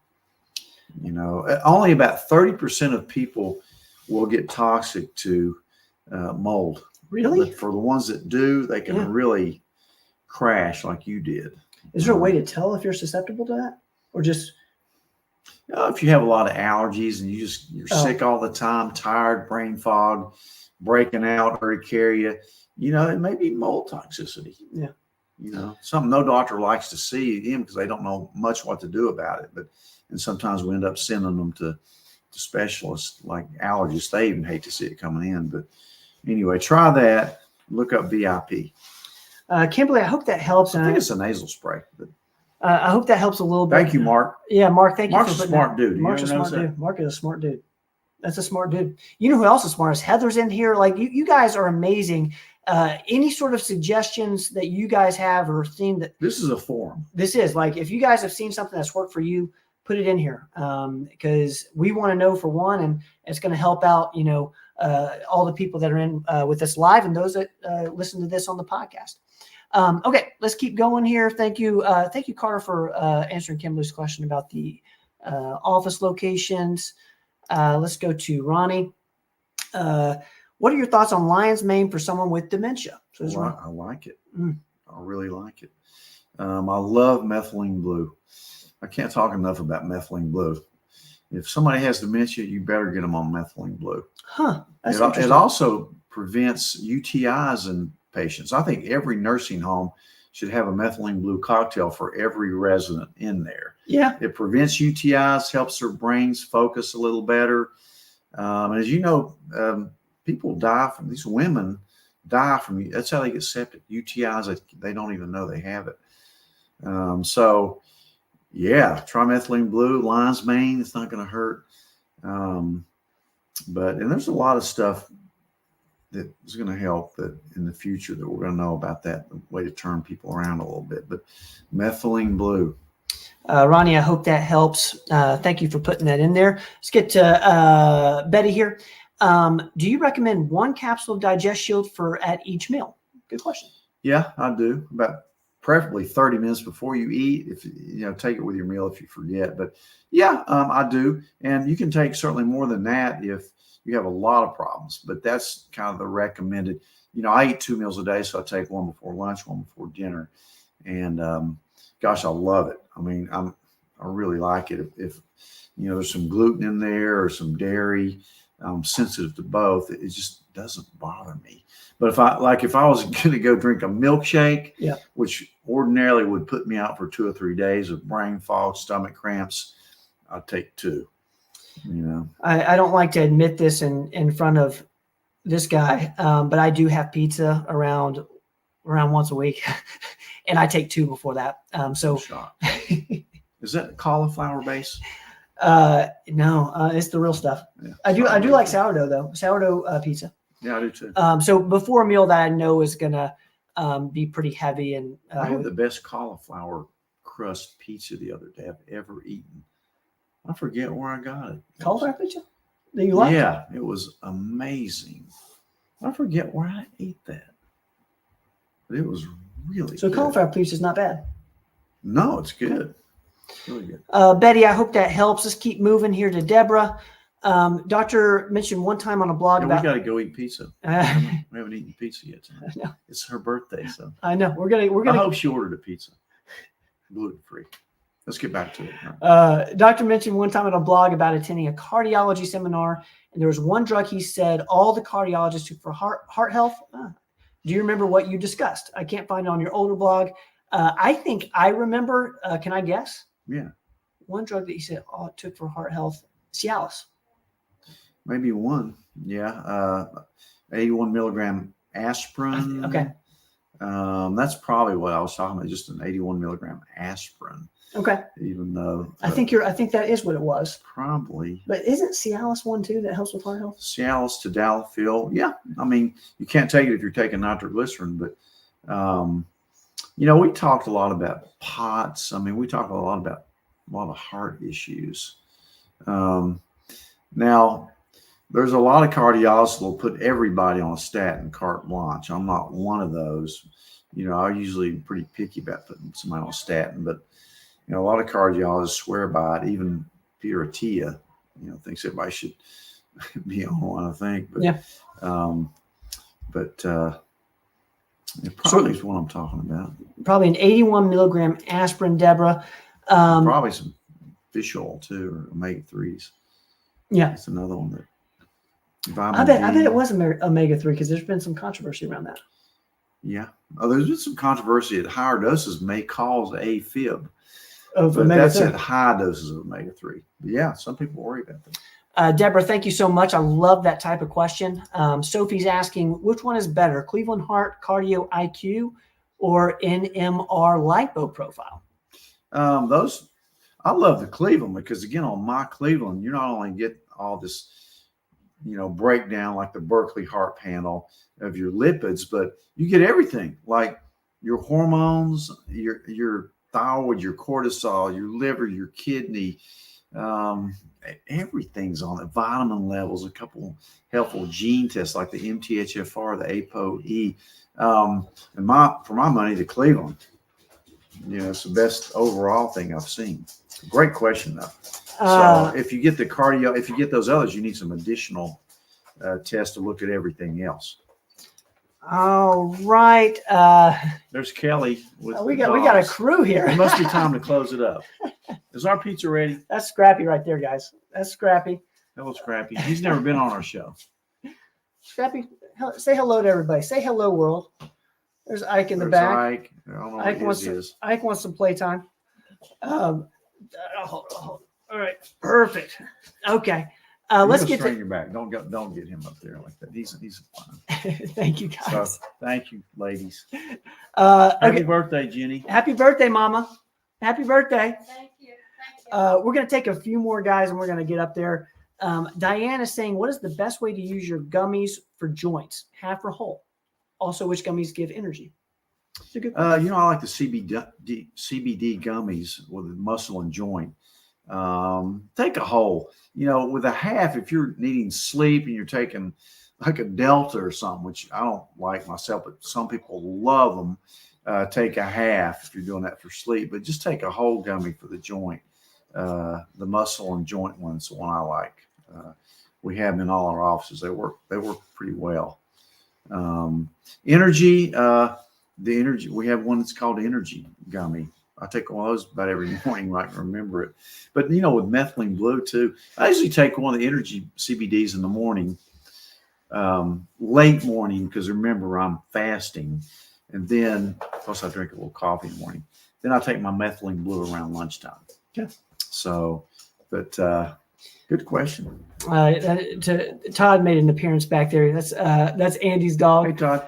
You know, only about 30% of people will get toxic to mold. Really? But for the ones that do, they can really crash like you did. Is there a way to tell if you're susceptible to that, or just? If you have a lot of allergies and you're sick all the time, tired, brain fog, breaking out, urticaria, you know, it may be mold toxicity. Yeah. You know, something no doctor likes to see him because they don't know much what to do about it. And sometimes we end up sending them to specialists like allergists. They even hate to see it coming in. But anyway, try that. Look up VIP. Kimberly, I hope that helps. I think it's a nasal spray. But I hope that helps a little bit. thank you, Mark. Yeah, Mark, thank Mark's you for a smart dude. Mark's a smart dude. Mark is a smart dude. That's a smart dude. You know who else is smart? Is Heather's in here. Like you guys are amazing. Any sort of suggestions that you guys have or seen that this is a forum. This is like, if you guys have seen something that's worked for you, put it in here. Because we want to know, for one, and it's going to help out, you know, all the people that are in with us live and those that listen to this on the podcast. Okay, let's keep going here. Thank you, Carter, for answering Kimberly's question about the office locations. Let's go to Ronnie. What are your thoughts on lion's mane for someone with dementia? So I like it. I really like it. I love methylene blue. I can't talk enough about methylene blue. If somebody has dementia, you better get them on methylene blue. Huh. That's It also prevents UTIs in patients. I think every nursing home should have a methylene blue cocktail for every resident in there. Yeah. It prevents UTIs, helps their brains focus a little better. And as you know, people die from, these women die from, that's how they get septic. UTIs, they don't even know they have it. So yeah, trimethylene blue, lion's mane, it's not going to hurt. And there's a lot of stuff that is going to help that in the future that we're going to know about, that the way to turn people around a little bit. But methylene blue. Ronnie, I hope that helps. Thank you for putting that in there. Let's get to Betty here. Do you recommend one capsule of Digest Shield at each meal? Good question. Yeah, I do. About preferably 30 minutes before you eat. If you know, take it with your meal if you forget. But yeah, I do. And you can take certainly more than that if you have a lot of problems. But that's kind of the recommended. You know, I eat 2 meals a day, so I take one before lunch, one before dinner. And gosh, I love it. I mean, I really like it. If you know, there's some gluten in there or some dairy, I'm sensitive to both. It just doesn't bother me. But if I was going to go drink a milkshake, which ordinarily would put me out for 2 or 3 days of brain fog, stomach cramps, I'd take 2. You know, I don't like to admit this in front of this guy, but I do have pizza around once a week, and I take 2 before that. So Shot. Is that cauliflower base? no, it's the real stuff. Yeah. I do like sourdough though, sourdough pizza. Yeah, I do too. So before a meal that I know is gonna be pretty heavy, and I had the best cauliflower crust pizza the other day I've ever eaten. I forget where I got it. cauliflower pizza that you like. Yeah, it was amazing. I forget where I ate that, but it was really So good. cauliflower pizza is not bad. No, it's good. It's really good. Betty, I hope that helps. Let's keep moving here to Deborah. Doctor mentioned one time on a blog Yeah, we about. got to go eat pizza. We haven't eaten pizza yet tonight. I know. It's her birthday, so I know we're I gonna. hope she ordered a pizza, gluten free. Let's get back to it. Doctor mentioned one time on a blog about attending a cardiology seminar, and there was one drug he said all the cardiologists took for heart health. Do you remember what you discussed? I can't find it on your older blog. I think I remember. Can I guess? Yeah, One drug that he said all it took for heart health, Cialis. maybe one. Yeah, 81 milligram aspirin. Okay. That's probably what I was talking about. Just an 81 milligram aspirin. Okay. Even though I think that is what it was. probably But isn't Cialis one too that helps with heart health? Cialis, tadalafil. Yeah, I mean you can't take it if you're taking nitroglycerin, but we talked a lot about POTS. I mean, we talked a lot about a lot of heart issues. Now, there's a lot of cardiologists that will put everybody on a statin carte blanche. I'm not one of those. I'm usually pretty picky about putting somebody on a statin, but a lot of cardiologists swear by it. Even Peter Attia, thinks everybody should be on one, I think. But, Yeah. It probably is what I'm talking about. Probably an 81 milligram aspirin, Deborah. Probably some fish oil too, or omega-3s. Yeah. That's another one that. I bet it was omega-3 because there's been some controversy around that. Yeah. There's been some controversy at higher doses may cause AFib. Of But that's omega-3. at high doses of omega-3. But yeah, some people worry about that. Deborah, thank you so much. I love that type of question. Sophie's asking, which one is better, Cleveland Heart Cardio IQ or NMR lipo profile? I love the Cleveland because, again, on my Cleveland, you not only get all this, breakdown like the Berkeley Heart Panel of your lipids, but you get everything like your hormones, your thyroid, your cortisol, your liver, your kidney, everything's on it. Vitamin levels, a couple helpful gene tests like the MTHFR, the ApoE. And for my money, the Cleveland. It's the best overall thing I've seen. Great question though. So if you get if you get those others, you need some additional tests to look at everything else. All right. There's Kelly. With We got a crew here. It must be time to close it up. Is our pizza ready? That's Scrappy right there, guys. That's Scrappy. Hello, Scrappy. He's never been on our show. Scrappy, say hello to everybody. Say hello, world. There's Ike in the There's back. Ike. I don't know Ike what his is. Ike wants some playtime. Hold on. All right, perfect. Okay, let's get straighten to. your back. Don't get him up there like that. He's fine. Thank you, So guys. thank you, ladies. Okay. Happy birthday, Jenny. Happy birthday, Mama. Happy birthday. Thank you. Thank you. We're going to take a few more guys and we're going to get up there. Diane is saying, what is the best way to use your gummies for joints, half or whole? Also, which gummies give energy? It's a good question. I like the CBD gummies with muscle and joint. Take a whole. With a half, if you're needing sleep and you're taking like a Delta or something, which I don't like myself, but some people love them. Take a half if you're doing that for sleep, but just take a whole gummy for the joint. The muscle and joint one's the one I like. We have them in all our offices. They work pretty well. Energy, the energy. We have one that's called Energy Gummy. I take one of those about every morning. I can remember it. But with methylene blue too. I usually take one of the Energy CBDs in the morning, late morning, because remember I'm fasting, and then plus I drink a little coffee in the morning. Then I take my methylene blue around lunchtime. Yeah. So, but good Good question. Todd made an appearance back there. That's Andy's dog. Hey, Todd.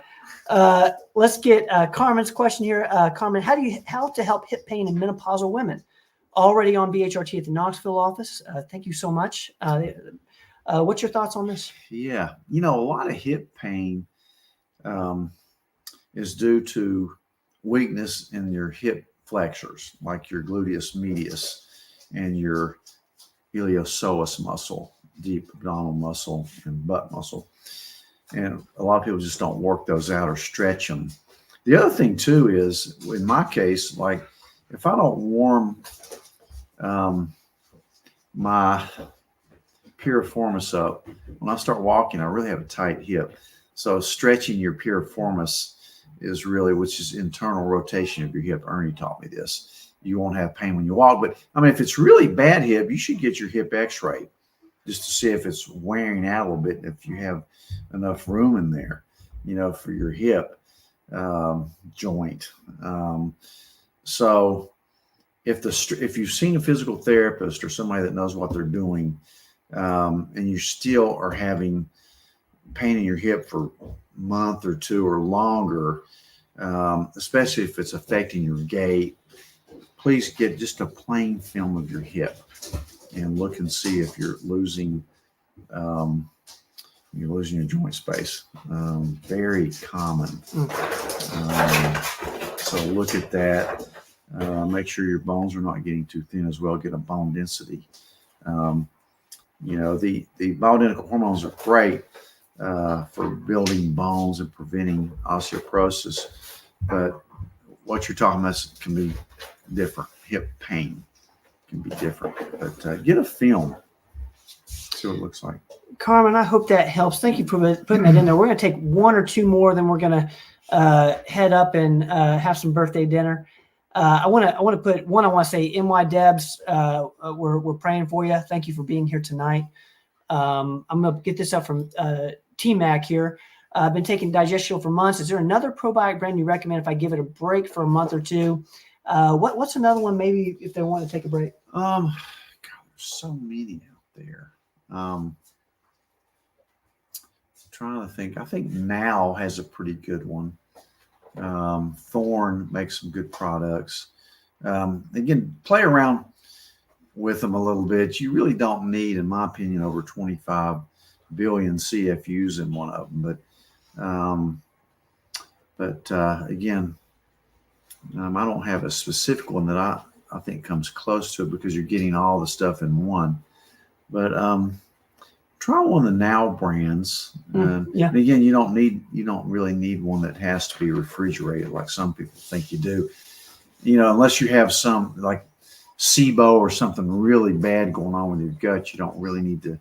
Let's get Carmen's question here. Carmen, how to help hip pain in menopausal women? Already on BHRT at the Knoxville office. Thank you so much. What's your thoughts on this? Yeah, a lot of hip pain is due to weakness in your hip flexors, like your gluteus medius and your iliopsoas muscle, deep abdominal muscle and butt muscle. And a lot of people just don't work those out or stretch them. The other thing too is, in my case, like if I don't warm my piriformis up, when I start walking, I really have a tight hip. So stretching your piriformis is really, which is internal rotation of your hip. Ernie taught me this. You won't have pain when you walk. But I mean, if it's really bad hip, you should get your hip x-ray just to see if it's wearing out a little bit, if you have enough room in there, for your hip joint. So if you've seen a physical therapist or somebody that knows what they're doing, and you still are having pain in your hip for a month or two or longer, especially if it's affecting your gait, please get just a plain film of your hip and look and see if you're losing your joint space. Very common. So look at that. Make sure your bones are not getting too thin as well. Get a bone density. The bioidentical hormones are great for building bones and preventing osteoporosis, but what you're talking about can be different. Hip pain can be different, but get a film, see what it looks like. Carmen, I hope that helps. Thank you for putting that in there. We're going to take one or two more, then we're going to head up and have some birthday dinner. I want to put one. I want to say, NY Debs, we're praying for you. Thank you for being here tonight. I'm going to get this up from T-Mac here. I've been taking Digestional for months. Is there another probiotic brand you recommend if I give it a break for a month or two? What's another one? Maybe if they want to take a break. God, there's so many out there. Trying to think. I think Now has a pretty good one. Thorne makes some good products. Again, play around with them a little bit. You really don't need, in my opinion, over 25 billion CFUs in one of them. But again, I don't have a specific one that I think comes close to it because you're getting all the stuff in one. But try one of the Now brands. And again, you don't really need one that has to be refrigerated like some people think you do. Unless you have some like SIBO or something really bad going on with your gut, you don't really need to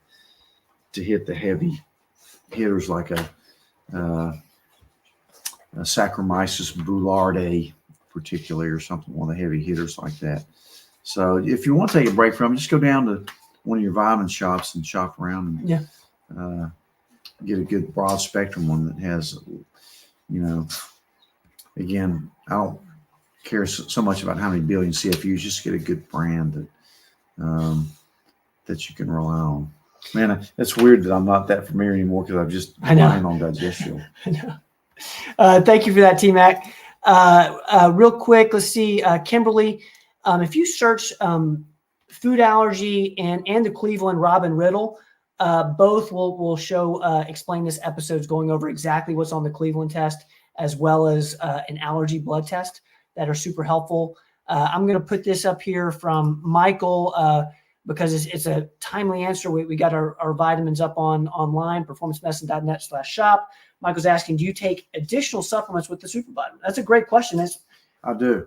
hit the heavy hitters like a Saccharomyces boulardii, particularly, or something, one of the heavy hitters like that. So if you want to take a break from it, just go down to one of your vitamin shops and shop around and get a good broad spectrum one that has, again, I don't care so much about how many billion CFUs, just get a good brand that you can rely on. Man, it's weird that I'm not that familiar anymore because I've just relying on Digestional. I know. Thank you for that, T-Mac. Real quick, let's see, Kimberly, if you search food allergy and the Cleveland Robin Riddle, both will show explain this episode's going over exactly what's on the Cleveland test, as well as an allergy blood test that are super helpful. I'm going to put this up here from Michael because it's a timely answer. We got our vitamins up online, performancemedicine.net/shop. Michael's asking, do you take additional supplements with the super vitamin? That's a great question. I do.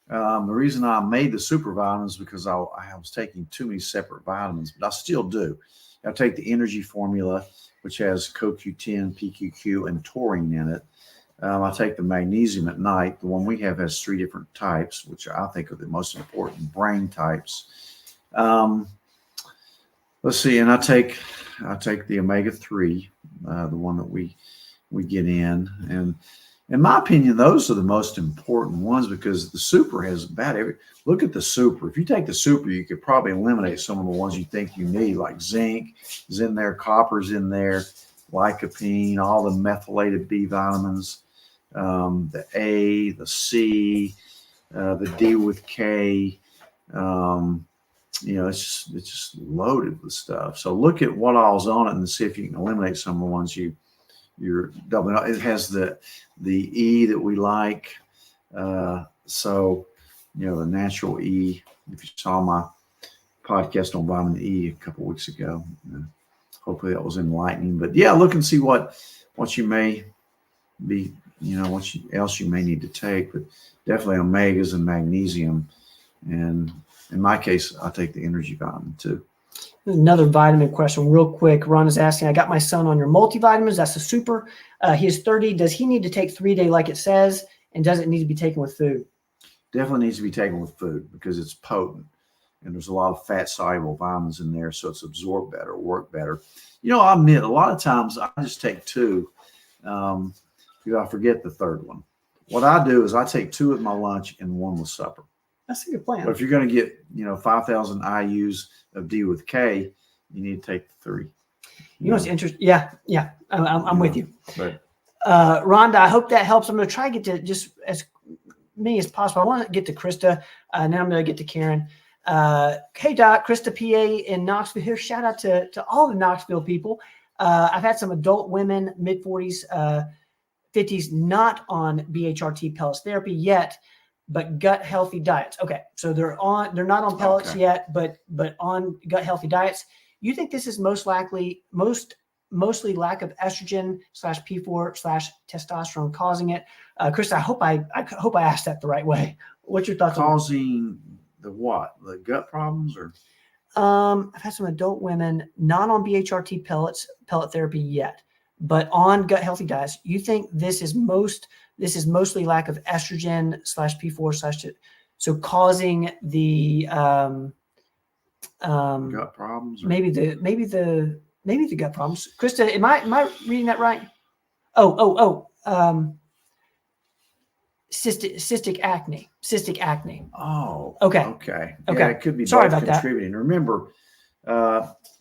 The reason I made the super vitamins is because I was taking too many separate vitamins, but I still do. I take the energy formula, which has CoQ10, PQQ, and taurine in it. I take the magnesium at night. The one we have has 3 different types, which I think are the most important brain types. Let's see, and I take the omega-3, the one that we get in, and in my opinion, those are the most important ones because the super has about every. Look at the super. If you take the super, you could probably eliminate some of the ones you think you need, like zinc is in there, copper's in there, lycopene, all the methylated B vitamins, the A, the C, the D with K. It's just loaded with stuff. So look at what all's on it and see if you can eliminate some of the ones you're doubling up. It has the E that we like. So, the natural E, if you saw my podcast on vitamin E a couple of weeks ago, hopefully that was enlightening. But yeah, look and see what you may be, what else you may need to take, but definitely omegas and magnesium. And in my case, I take the energy vitamin too. Another vitamin question real quick. Ron is asking, I got my son on your multivitamins. That's a super. He is 30. Does he need to take 3-day like it says? And does it need to be taken with food? Definitely needs to be taken with food because it's potent. And there's a lot of fat soluble vitamins in there. So it's absorbed better, work better. I admit a lot of times I just take 2. I forget the third one. What I do is I take 2 with my lunch and 1 with supper. That's a good plan. But if you're going to get, 5,000 IUs of D with K, you need to take 3. What's interesting? Yeah. I'm with you. But Rhonda, I hope that helps. I'm going to try to get to just as many as possible. I want to get to Krista, and then I'm going to get to Karen. Hey, Doc, Krista, PA in Knoxville here. Shout out to all the Knoxville people. I've had some adult women, mid-40s, 50s, not on BHRT pellets therapy yet, but gut healthy diets. Okay, so they're not on pellets yet, but on gut healthy diets. You think this is mostly lack of estrogen /P4/testosterone causing it? Chris, I hope I asked that the right way. What's your thoughts on causing the what? The gut problems or? I've had some adult women not on BHRT pellet therapy yet, but on gut healthy diets. You think this is mostly lack of estrogen /P4/ so causing the gut problems? Or? Maybe the gut problems. Krista, am I reading that right? Cystic acne. Oh, okay. Yeah, it could be Sorry both about contributing. That. Remember,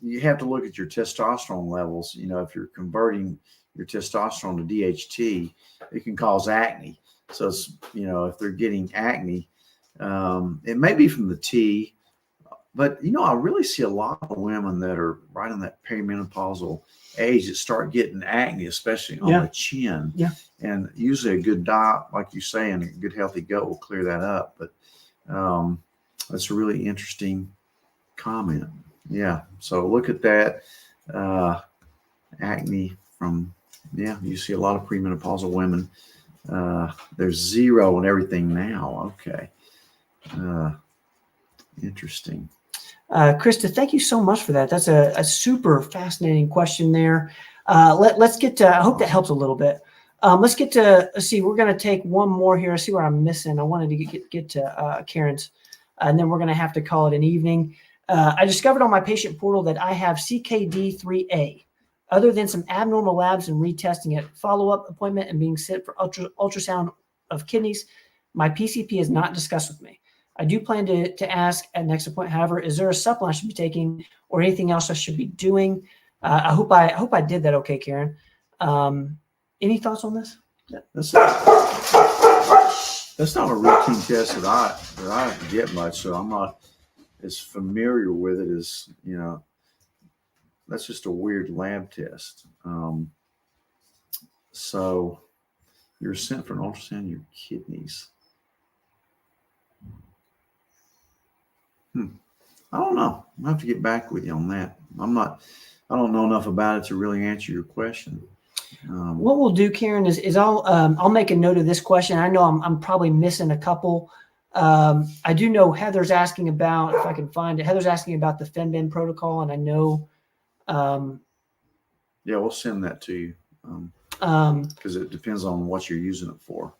you have to look at your testosterone levels. If you're converting your testosterone to DHT, it can cause acne. So it's, if they're getting acne, it may be from the T, but I really see a lot of women that are right in that perimenopausal age that start getting acne, especially on the chin. Yeah. And usually a good diet, like you say, and a good healthy gut will clear that up. But that's a really interesting comment. Yeah. So look at that. Acne from, you see a lot of premenopausal women. There's 0 and everything now. Okay. Interesting. Krista, thank you so much for that. That's a super fascinating question there. Let's get to, I hope that helps a little bit. Let's see, we're going to take one more here. See what I'm missing. I wanted to get to Karen's, and then we're going to have to call it an evening. I discovered on my patient portal that I have CKD3A. Other than some abnormal labs and retesting it, follow-up appointment and being sent for ultrasound of kidneys, my PCP has not discussed with me. I do plan to ask at next appointment. However, is there a supplement I should be taking or anything else I should be doing? I hope I did that okay, Karen. Any thoughts on this? That's not a routine test that I get much, so I'm not as familiar with it as that's just a weird lab test. So you're sent for an ultrasound of your kidneys. I don't know. I'll have to get back with you on that. I don't know enough about it to really answer your question. What we'll do, Karen, is I'll make a note of this question. I know I'm probably missing a couple. I do know Heather's asking about, if I can find it, Heather's asking about the FemBin protocol, and I know. Yeah, we'll send that to you because it depends on what you're using it for.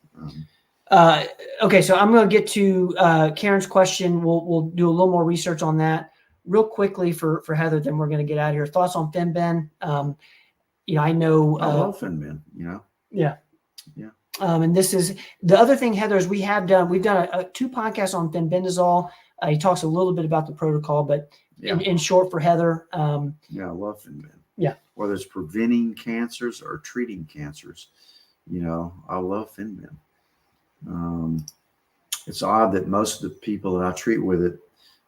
Okay, so I'm going to get to Karen's question. We'll do a little more research on that real quickly for Heather. Then we're going to get out of here. Thoughts on FemBin? I know. I love FemBin. Yeah. And this is the other thing, Heather, is we've done 2 podcasts on fenbendazole. He talks a little bit about the protocol, but Yeah. in short for Heather, Yeah, I love FinBen. Yeah. Whether it's preventing cancers or treating cancers, I love FinBen. It's odd that most of the people that I treat with it,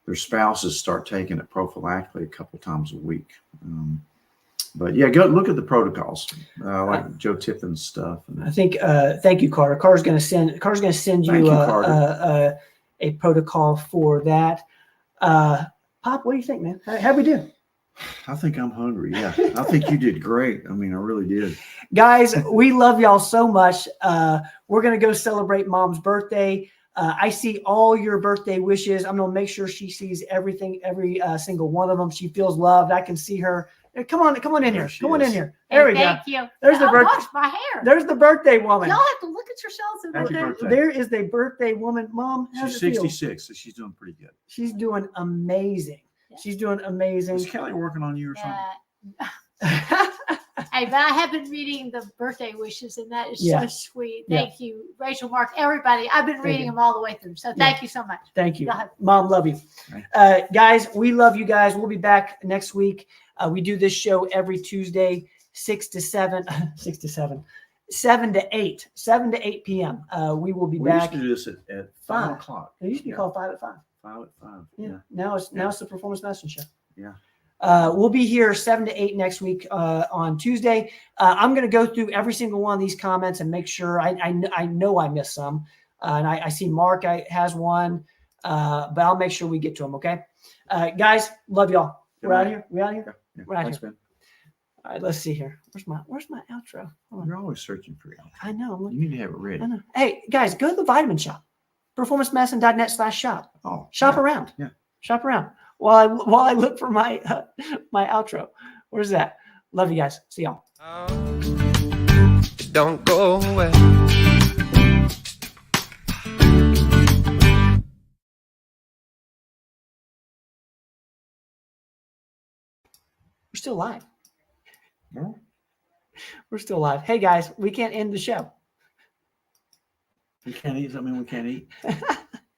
their spouses start taking it prophylactically a couple times a week. But yeah, go look at the protocols, like Joe Tipton's stuff. I think. Thank you, Carter. Carter's going to send Thank you, you, Carter. a protocol for that. Pop, what do you think, man? How'd we do? I think I'm hungry. Yeah, I think you did great. I mean, I really did. Guys, we love y'all so much. We're going to go celebrate Mom's birthday. I see all your birthday wishes. I'm going to make sure she sees everything, every single one of them. She feels loved. I can see her. Come on in here. Come on in here. There we go. Thank you. There's the I birthday. washed my hair. There's the birthday woman. Y'all have to look at yourselves and Happy look at birthday. There is the birthday woman. Mom, how's She's it feel? 66, so she's doing pretty good. She's doing amazing. Yeah. She's doing amazing. Is Kelly working on you or something? Hey, but I have been reading the birthday wishes, and that is Yeah. so sweet. Yeah. Thank you, Rachel, Mark, everybody. I've been Thank reading you. them all the way through. So thank you so much. Thank you. Go ahead. Mom, love you. Right. Guys, we love you guys. We'll be back next week. We do this show every Tuesday, 6 to 7, 6 to 7, 7 to 8, 7 to 8 p.m. We will be We back. used to do this at 5 o'clock. It used to be Yeah. called 5 at 5. 5 at 5. Yeah. Yeah. Now it's the Performance Medicine Show. Yeah. We'll be here 7 to 8 next week on Tuesday. I'm going to go through every single one of these comments and make sure I know I missed some. And I see Mark has one, but I'll make sure we get to them. Okay, guys, love y'all. Good We're out night. here. We out here. Yeah. We're out Thanks, here. man. All right, let's see here. Where's my outro? Hold on. You're always searching for it. I know. I'm You looking. need to have it ready. I know. Hey, guys, go to the vitamin shop. Performancemedicine.net/shop. Oh, Shop yeah. around. Yeah. Shop around while I look for my my outro. Where's that? Love you guys. See y'all. Don't go away. We're still live. Yeah. We're still live. Hey guys, we can't end the show. We can't eat something we can't eat.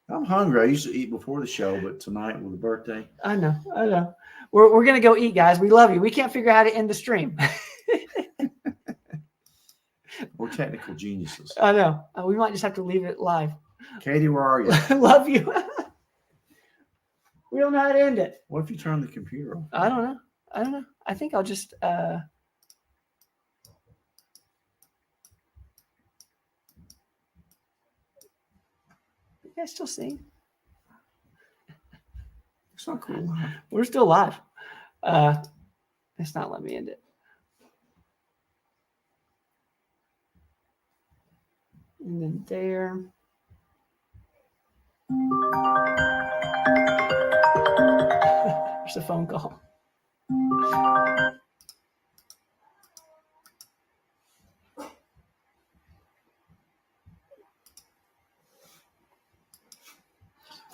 I'm hungry. I used to eat before the show, but tonight with the birthday. I know. We're gonna go eat, guys. We love you. We can't figure out how to end the stream. We're technical geniuses. I know. We might just have to leave it live. Katie, where are you? Love you. We don't know how to end it. What if you turn the computer off? I don't know. I think I'll just you guys still seeing? It's not cool. We're still live. It's not letting me end it. And then there. There's a phone call.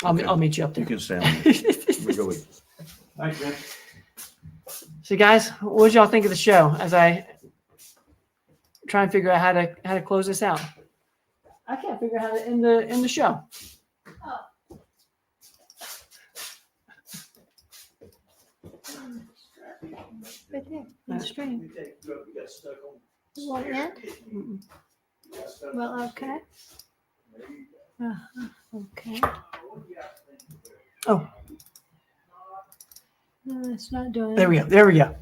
I'll meet you up You there. can stay on there. We go eat. Thanks, man. So, guys, what did y'all think of the show as I try and figure out how to close this out? I can't figure out how to end the show. Right there. On the stream. You want that? Mm-mm. Well, okay. Okay. Oh, No, it's not doing it. there we go. There we go.